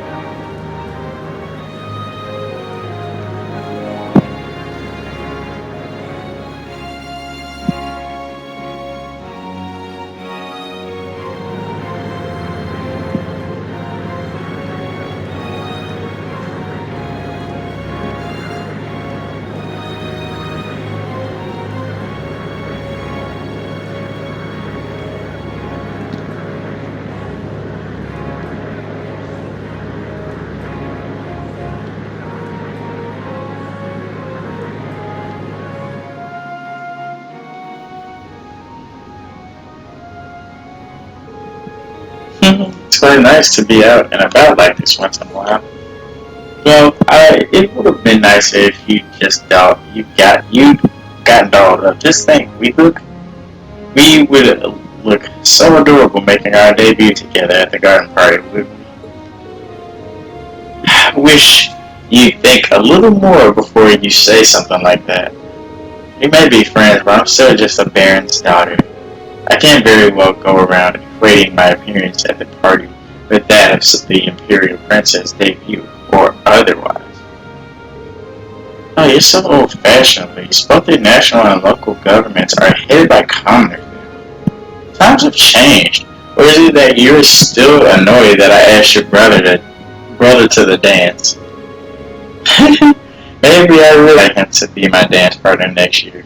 quite nice to be out and about like this once in a while. Well, it would have been nicer if you got dolled up. Just think, we would look so adorable making our debut together at the garden party. I wish you'd think a little more before you say something like that. We may be friends, but I'm still just a baron's daughter. I can't very well go around equating my appearance at the party with that of the imperial princess debut, or otherwise. Oh, you're so old-fashioned, Lise. Both the national and local governments are headed by commoners now. Times have changed. Or is it that you're still annoyed that I asked your brother to the dance? Maybe I really like him to be my dance partner next year.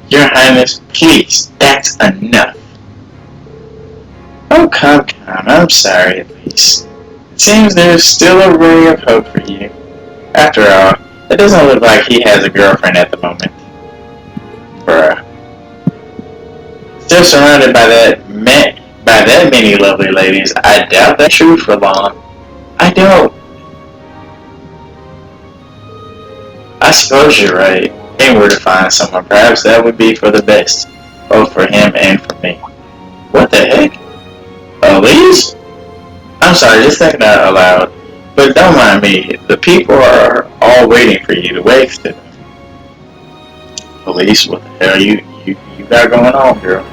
Your Highness, please, that's enough. Oh, come. I'm sorry, Elise. It seems there's still a ray of hope for you. After all, it doesn't look like he has a girlfriend at the moment. Bruh. Still surrounded by that many lovely ladies, I doubt that's true for long. I don't. I suppose you're right. If they were to find someone, perhaps that would be for the best, both for him and for me. What the heck? Elise? I'm sorry, just thinking that aloud. But don't mind me. The people are all waiting for you to wave to them. Elise, what the hell you got going on, girl?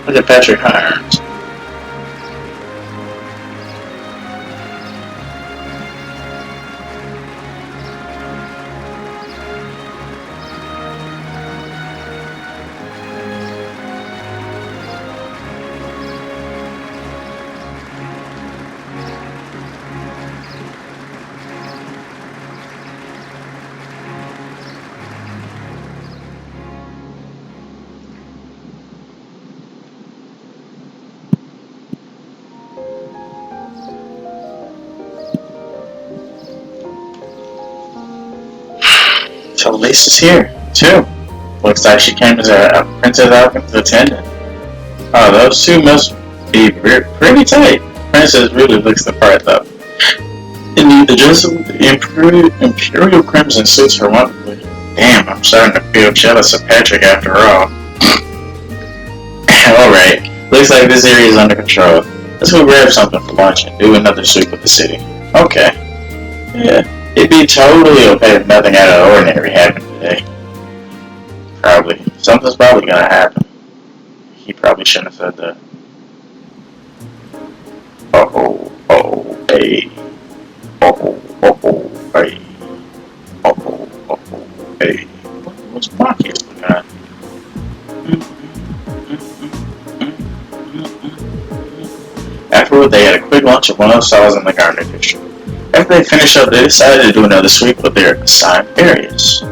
Look at Patrick Irons. So Lisa's here, too. Looks like she came as a Princess Alvin's attendant. Oh, those two must be pretty tight. Princess really looks the part, though. Indeed, the dress of the Imperial Crimson suits her wonderfully. Damn, I'm starting to feel jealous of Patrick after all. Alright, looks like this area is under control. Let's go grab something for lunch and do another sweep of the city. Okay. Yeah, it'd be totally okay if nothing out of the ordinary happened today. Probably. Something's probably gonna happen. He probably shouldn't have said that. Hey. Hey. Hey. What's Marcus looking at? Afterward, they had a quick lunch at one of the stalls in the Gardener District. After they finished up, they decided to do another sweep of their assigned areas.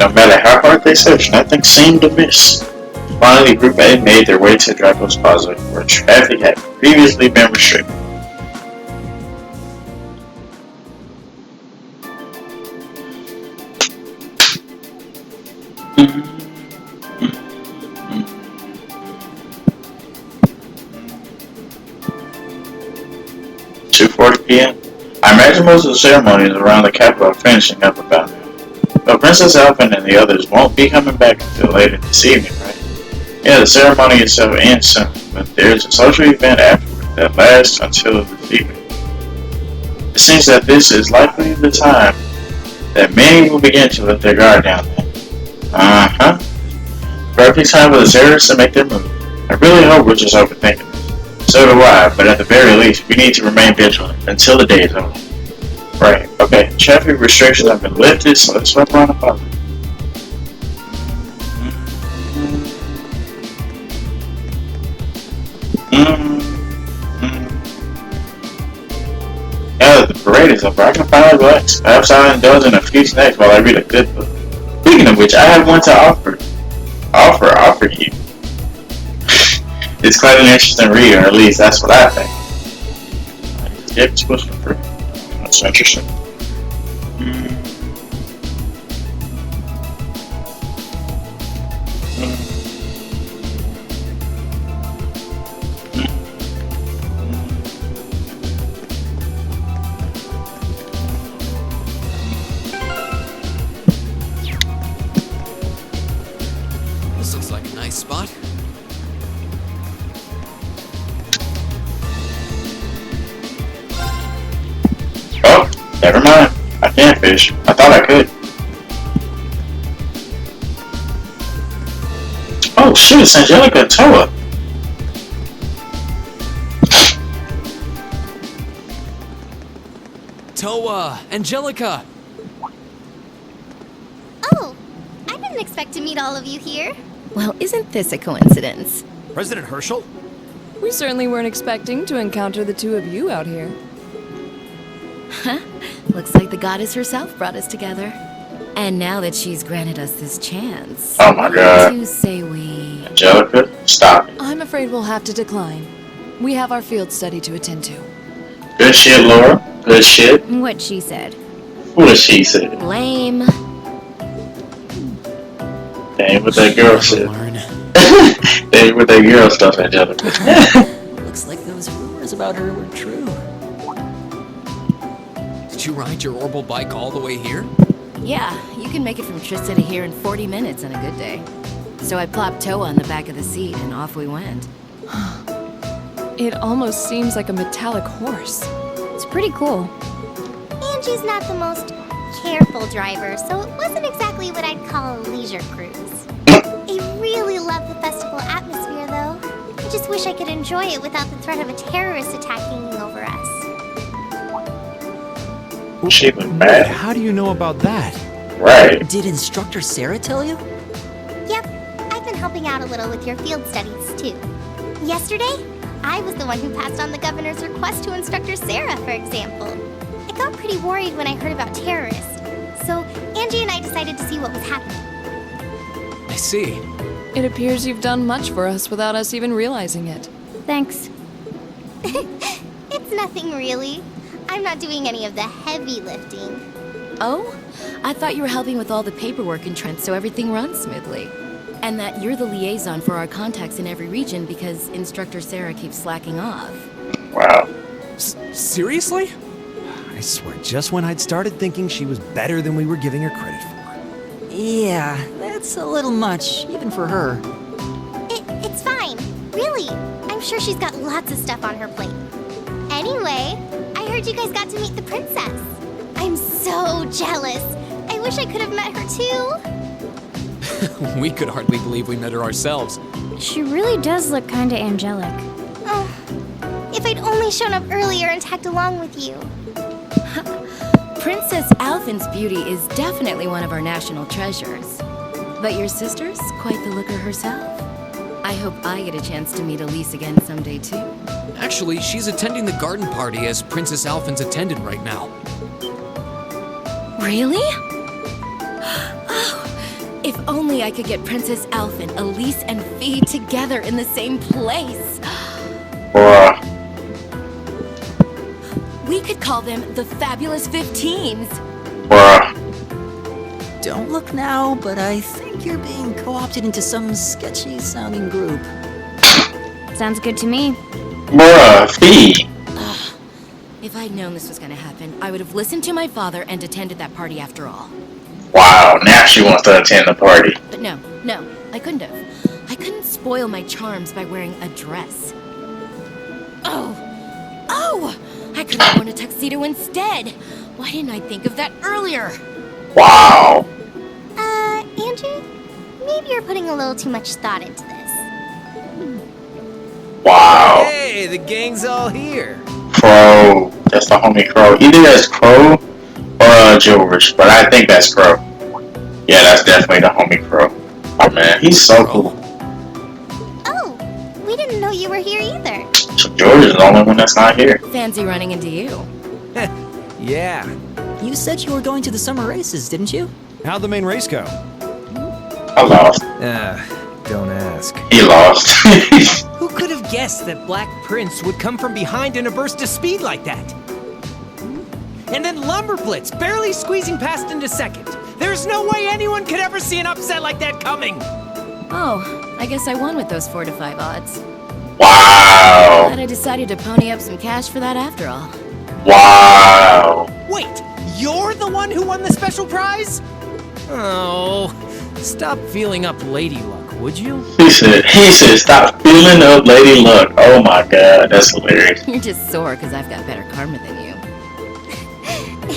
No matter how hard they searched, nothing seemed amiss. Finally, Group A made their way to Draco's Plaza, where traffic had previously been restricted. p.m. I imagine most of the ceremonies around the capital are finishing up about now. But Princess Alpin and the others won't be coming back until later this evening, right? Yeah, the ceremony itself ends soon, but there's a social event afterward that lasts until this evening. It seems that this is likely the time that many will begin to let their guard down then. Uh-huh. Perfect time for the Zerus to make their move. I really hope we're just overthinking this. So do I, but at the very least, we need to remain vigilant until the day is over. Right, okay, traffic restrictions have been lifted, so let's swap around the public. Now that the parade is over, I can finally relax. Perhaps I'll indulge in a few snacks while I read a good book. Speaking of which, I have one to offer you. It's quite an interesting read, or at least that's what I think. I just gave it to us for free. That's interesting. This looks like a nice spot. Oh, never mind. I can't fish. I thought I could. Oh shit, it's Angelica and Toa. Toa! Angelica! Oh, I didn't expect to meet all of you here. Well, isn't this a coincidence? President Herschel? We certainly weren't expecting to encounter the two of you out here. Huh? Looks like the goddess herself brought us together. And now that she's granted us this chance, Oh my god. to say we... Angelica, stop it. I'm afraid we'll have to decline. We have our field study to attend to. Good shit, Laura. Good shit. What she said. What she said. Lame. Dang what that girl said. Learn. Dang what that girl stuff, Angelica. Looks like those rumors about her were true. Did you ride your orbital bike all the way here? Yeah, you can make it from Trista to here in 40 minutes on a good day. So I plopped Toa on the back of the seat and off we went. It almost seems like a metallic horse. It's pretty cool. Angie's not the most careful driver, so it wasn't exactly what I'd call a leisure cruise. I really love the festival atmosphere, though. I just wish I could enjoy it without the threat of a terrorist attack hanging over us. She was mad. How do you know about that? Right. Did Instructor Sarah tell you? Yep, I've been helping out a little with your field studies, too. Yesterday, I was the one who passed on the governor's request to Instructor Sarah, for example. I got pretty worried when I heard about terrorists, so Angie and I decided to see what was happening. I see. It appears you've done much for us without us even realizing it. Thanks. It's nothing really. I'm not doing any of the heavy lifting. Oh? I thought you were helping with all the paperwork in Trent so everything runs smoothly. And that you're the liaison for our contacts in every region because Instructor Sarah keeps slacking off. Wow. Seriously? I swear, just when I'd started thinking she was better than we were giving her credit for. Yeah, that's a little much, even for her. It's fine. Really. I'm sure she's got lots of stuff on her plate. Anyway, I heard you guys got to meet the princess. I'm so jealous. I wish I could have met her too. We could hardly believe we met her ourselves. She really does look kinda angelic. Oh, if I'd only shown up earlier and tagged along with you. Princess Alphin's beauty is definitely one of our national treasures. But your sister's quite the looker herself. I hope I get a chance to meet Elise again someday too. Actually, she's attending the garden party as Princess Alphin's attendant right now. Really? Oh, If only I could get Princess Alphen, Elise, and Fee together in the same place. Bruh. We could call them the Fabulous 15s. Bruh. Don't look now, but I think you're being co-opted into some sketchy sounding group. Sounds good to me. Bruh, Fee. If I'd known this was gonna happen, I would have listened to my father and attended that party after all. Wow, now she wants to attend the party. But no, I couldn't have. I couldn't spoil my charms by wearing a dress. Oh! I could have worn a tuxedo instead. Why didn't I think of that earlier? Wow. Angie? Maybe you're putting a little too much thought into this. Wow. Hey, the gang's all here. Crow. That's the homie Crow. Either that's Crow or George, but I think that's Crow. Yeah, that's definitely the homie Crow. Oh man, he's so cool. Oh, we didn't know you were here either. So George is the only one that's not here. Fancy running into you. Yeah. You said you were going to the summer races, didn't you? How'd the main race go? I lost. Don't ask. He lost. Who could have guessed that Black Prince would come from behind in a burst of speed like that? And then Lumberblitz barely squeezing past into second. There's no way anyone could ever see an upset like that coming. Oh, I guess I won with those 4 to 5 odds. Wow. Glad I decided to pony up some cash for that after all. Wow. Wait, you're the one who won the special prize? Oh, stop feeling up lady luck, would you? He said, stop feeling up Lady Luck. Oh my god, that's hilarious. You're just sore because I've got better karma than you.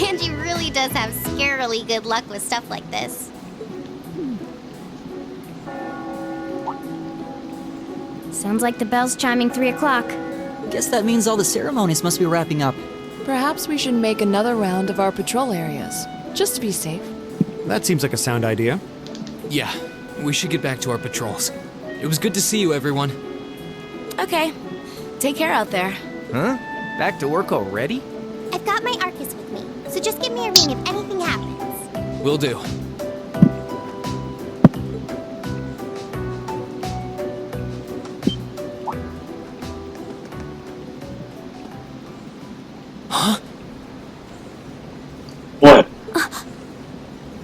Angie really does have scarily good luck with stuff like this. Sounds like the bell's chiming 3 o'clock. Guess that means all the ceremonies must be wrapping up. Perhaps we should make another round of our patrol areas, just to be safe. That seems like a sound idea. Yeah, we should get back to our patrols. It was good to see you, everyone. Okay, take care out there. Huh? Back to work already? I've got my Arcus with me, so just give me a ring if anything happens. Will do. Huh? What?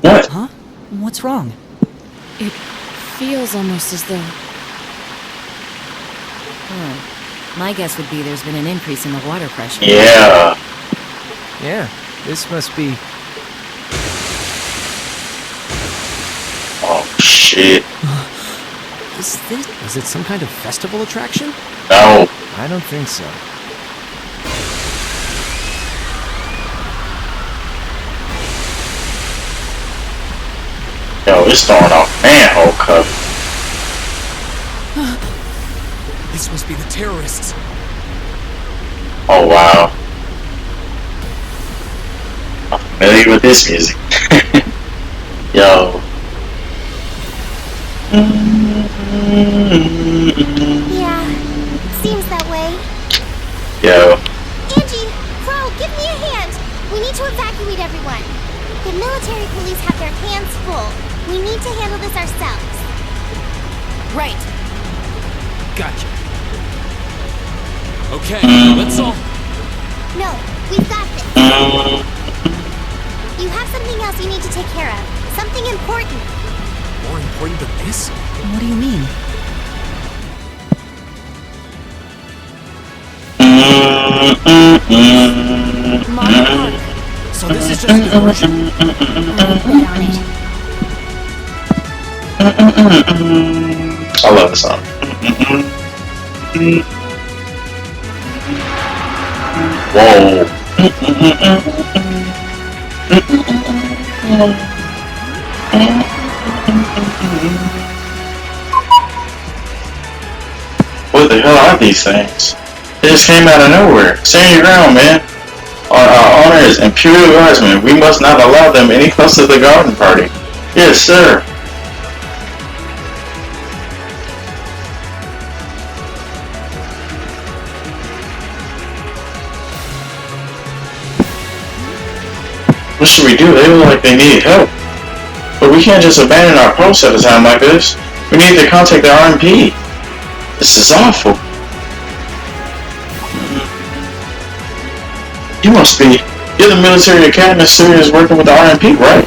What? Huh? What's wrong? It feels almost as though... My guess would be there's been an increase in the water pressure. Yeah. Yeah, this must be... Oh shit. Is it some kind of festival attraction? No. I don't think so. Yo, it's throwing off manhole cover. This must be the terrorists. Oh wow. I'm familiar with this music. Yo. Yeah, seems that way. Yo. Angie, Crow, give me a hand. We need to evacuate everyone. The military police have their hands full. We need to handle this ourselves. Right. Gotcha. Okay, let's all... No, we've got this. You have something else you need to take care of. Something important. More important than this? What do you mean? Mark. So this is just a diversion. Bet on it. I love the song. Whoa. What the hell are these things? They just came out of nowhere. Stand your ground, man. Our honor is Imperial Guardsmen. We must not allow them any close to the garden party. Yes, sir. What should we do? They look like they need help. But we can't just abandon our post at a time like this. We need to contact the RMP. This is awful. You're the military academy students working with the RMP, right?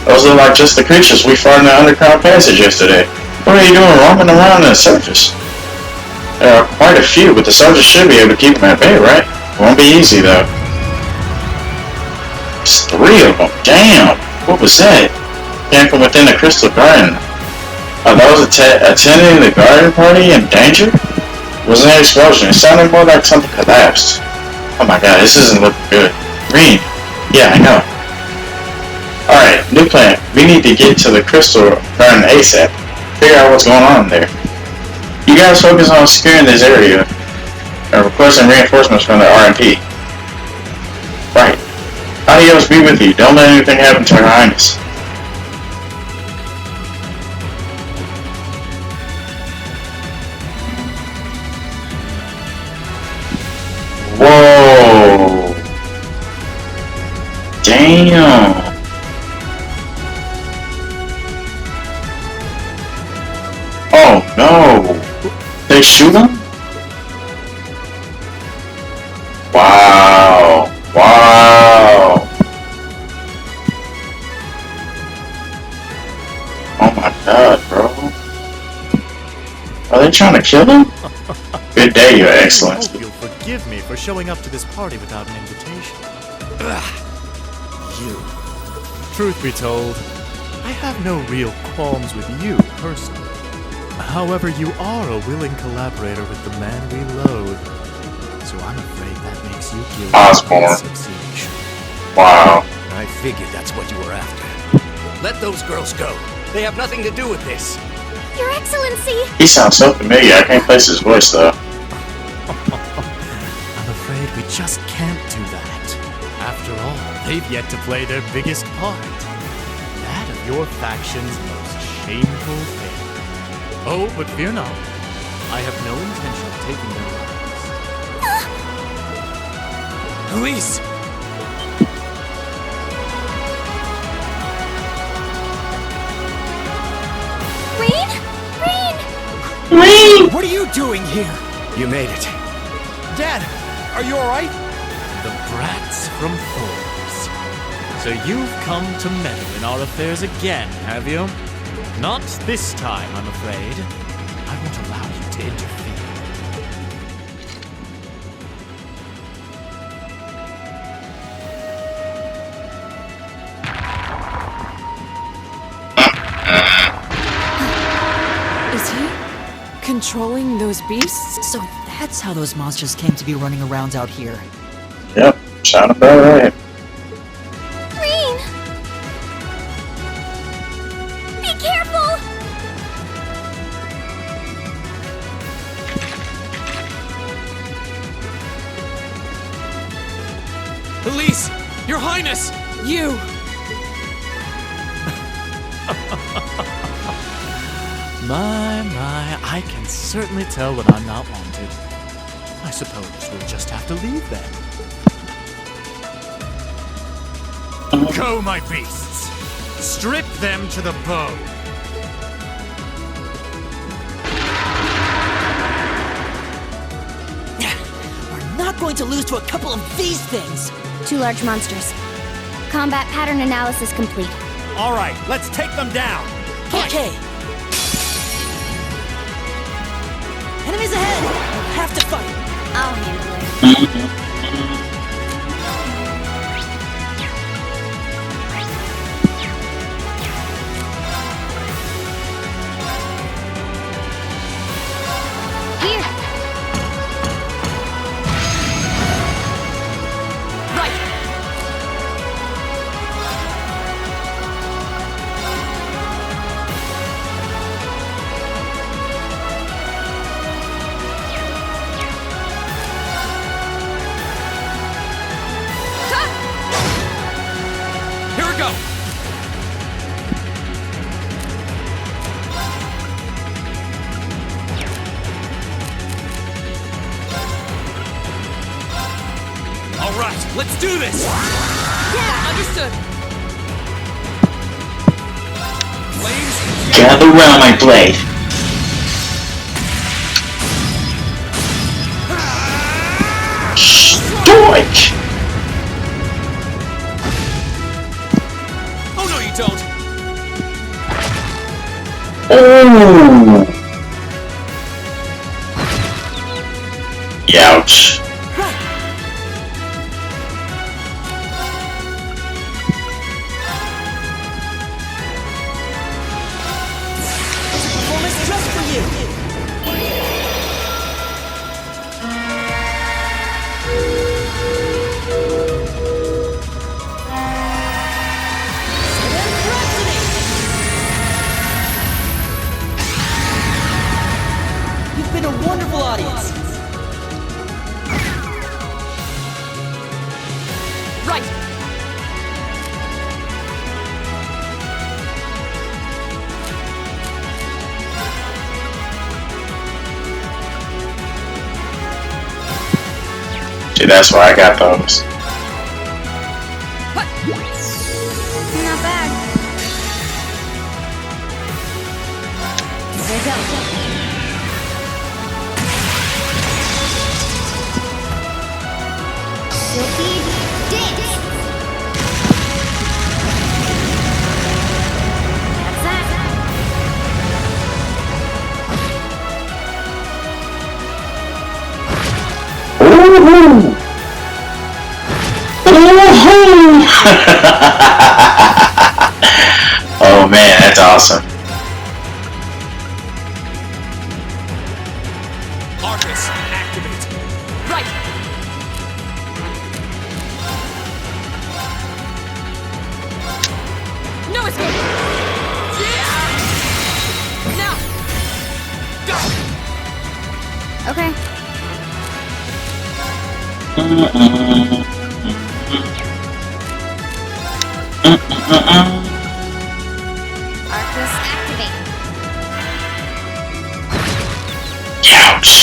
Those look like just the creatures we fought in the underground passage yesterday. What are you doing roaming around on the surface? There are quite a few, but the soldiers should be able to keep them at bay, right? Won't be easy, though. There's 3 of them. Damn! What was that? Came from within the crystal garden. Are those attending the garden party in danger? It was an explosion. It sounded more like something collapsed. Oh my god, this isn't looking good. Green. Yeah, I know. Alright, new plan. We need to get to the crystal garden ASAP. Figure out what's going on there. You guys focus on securing this area. And requesting reinforcements from the RMP. Right. Adios be with you. Don't let anything happen to Her Highness. Whoa! Damn! Oh no! They shoot him? Wow! Wow! Oh my god, bro! Are they trying to kill him? Good day, Your Excellency. I hope you'll forgive me for showing up to this party without an invitation. You. Truth be told, I have no real qualms with you, personally. However, you are a willing collaborator with the man we loathe. So I'm afraid that makes you guilty Osborne. of association. Wow. I figured that's what you were after. Let those girls go. They have nothing to do with this. Your Excellency! He sounds so familiar. I can't place his voice though. I'm afraid we just can't do that. After all, they've yet to play their biggest part. That of your faction's most shameful thing. Oh, but fear not. I have no intention of taking their lives. Elise! What are you doing here? You made it. Dad, are you alright? The brats from Thor's. So you've come to meddle in our affairs again, have you? Not this time, I'm afraid. I won't allow you to interfere. Is he controlling those beasts? So that's how those monsters came to be running around out here. Yep, sound about right. Green! Be careful! Elise! Your Highness! You! My, I can certainly tell when I'm not wanted. I suppose we'll just have to leave then. Go, my beasts! Strip them to the bone! We're not going to lose to a couple of these things! 2 large monsters. Combat pattern analysis complete. All right, let's take them down. Okay! Enemies ahead! Have to fight! I'll handle it. Here! Here we go! All right, let's do this! Yeah, understood. Gather round my blade. Stoic! Oh no, you don't! Oh! Ouch. Performance just for you. You've been a wonderful audience. Right. See, that's why I got those. Not bad. There you go. Silky dance. That's that. Ooh! Ooh! Oh man, that's awesome. Arcus, activate. Right. No escape. Now. Go. Okay. Arcus activate. Ouch.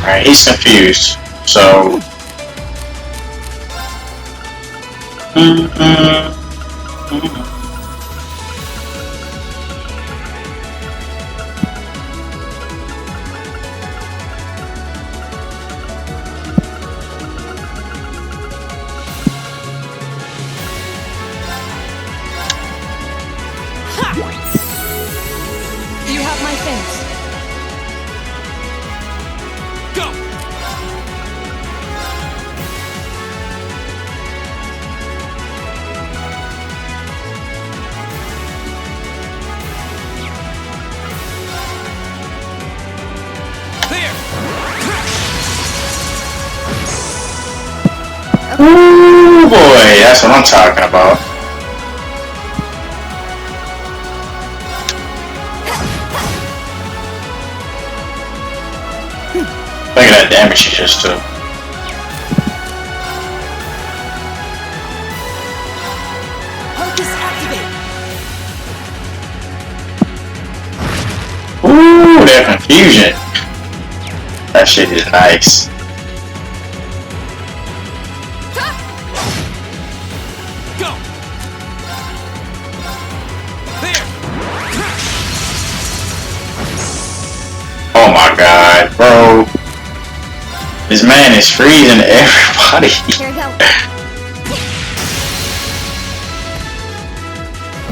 Alright, he's confused. So. You have my thanks. Go! There! Ooh boy, that's what I'm talking about. Look at that damage she just took. Arcus activate. Ooh, that confusion. That shit is nice. Go! There! Oh my god, bro. This man is freezing everybody. Here we go.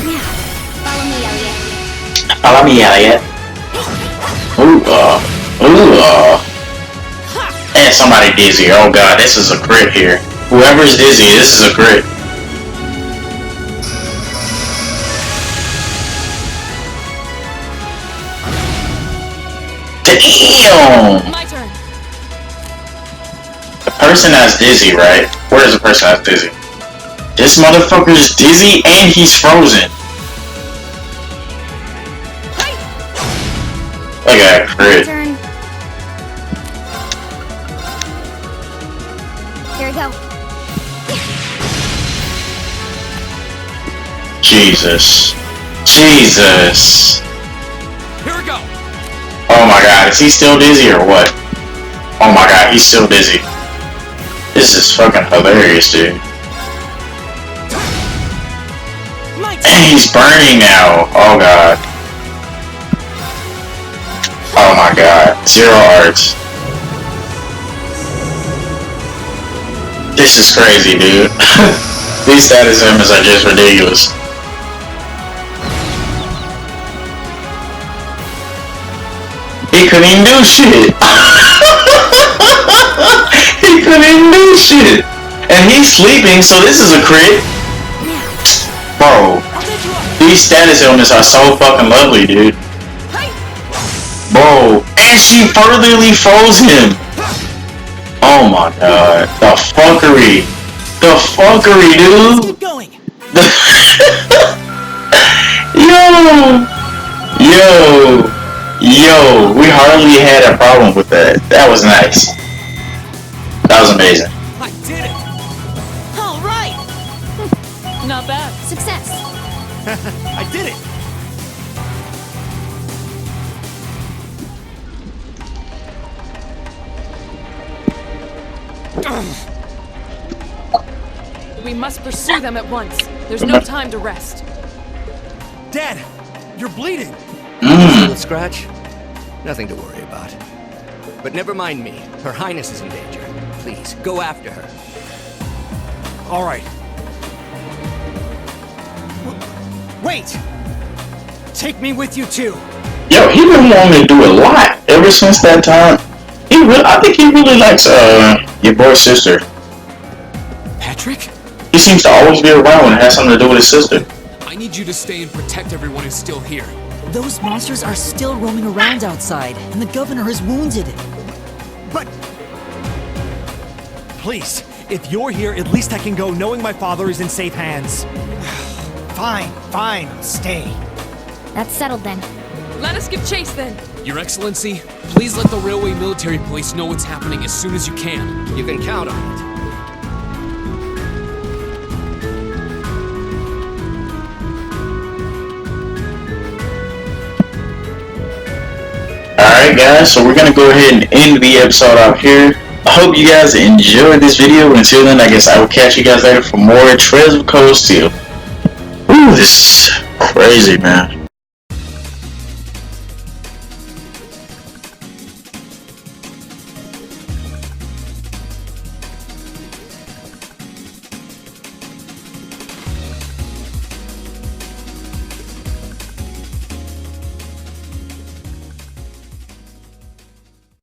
Yeah. Follow me, Elliot. Follow me, Elliot. Ooh, and somebody dizzy. Oh god, this is a crit here. Whoever's dizzy, this is a crit. Damn! My turn. The person that's dizzy, right? Where is the person that's dizzy? This motherfucker's dizzy and he's frozen. Look at that crit. Turn. Here we go. Jesus. Jesus. god, is he still dizzy or what? Oh my god, he's still dizzy. This is fucking hilarious, dude. And he's burning now. Oh god. Oh my god. 0 hearts. This is crazy, dude. These status images are just ridiculous. He couldn't even do shit. He couldn't even do shit. And he's sleeping, so this is a crit. Bro, these status ailments are so fucking lovely, dude. Bro, and she furtherly froze him. Oh my god. The fuckery. The fuckery, dude. Keep going. Yo, we hardly had a problem with that. That was nice. That was amazing. I did it. All right. Not bad. Success. I did it. We must pursue them at once. There's no time to rest. Dad, you're bleeding. Little scratch? Nothing to worry about. But never mind me. Her Highness is in danger. Please, go after her. All right. Wait! Take me with you too. Yo, he been wanting to do a lot ever since that time. I think he really likes your boy's sister. Patrick? He seems to always be around when it has something to do with his sister. I need you to stay and protect everyone who's still here. Those monsters are still roaming around outside, and the governor is wounded. But... Please, if you're here, at least I can go knowing my father is in safe hands. Fine, I'll stay. That's settled then. Let us give chase then. Your Excellency, please let the Railway Military Police know what's happening as soon as you can. You can count on it. Alright guys, so we're gonna go ahead and end the episode out here. I hope you guys enjoyed this video. Until then, I guess I will catch you guys later for more Trails of Cold Steel. Ooh, this is crazy, man.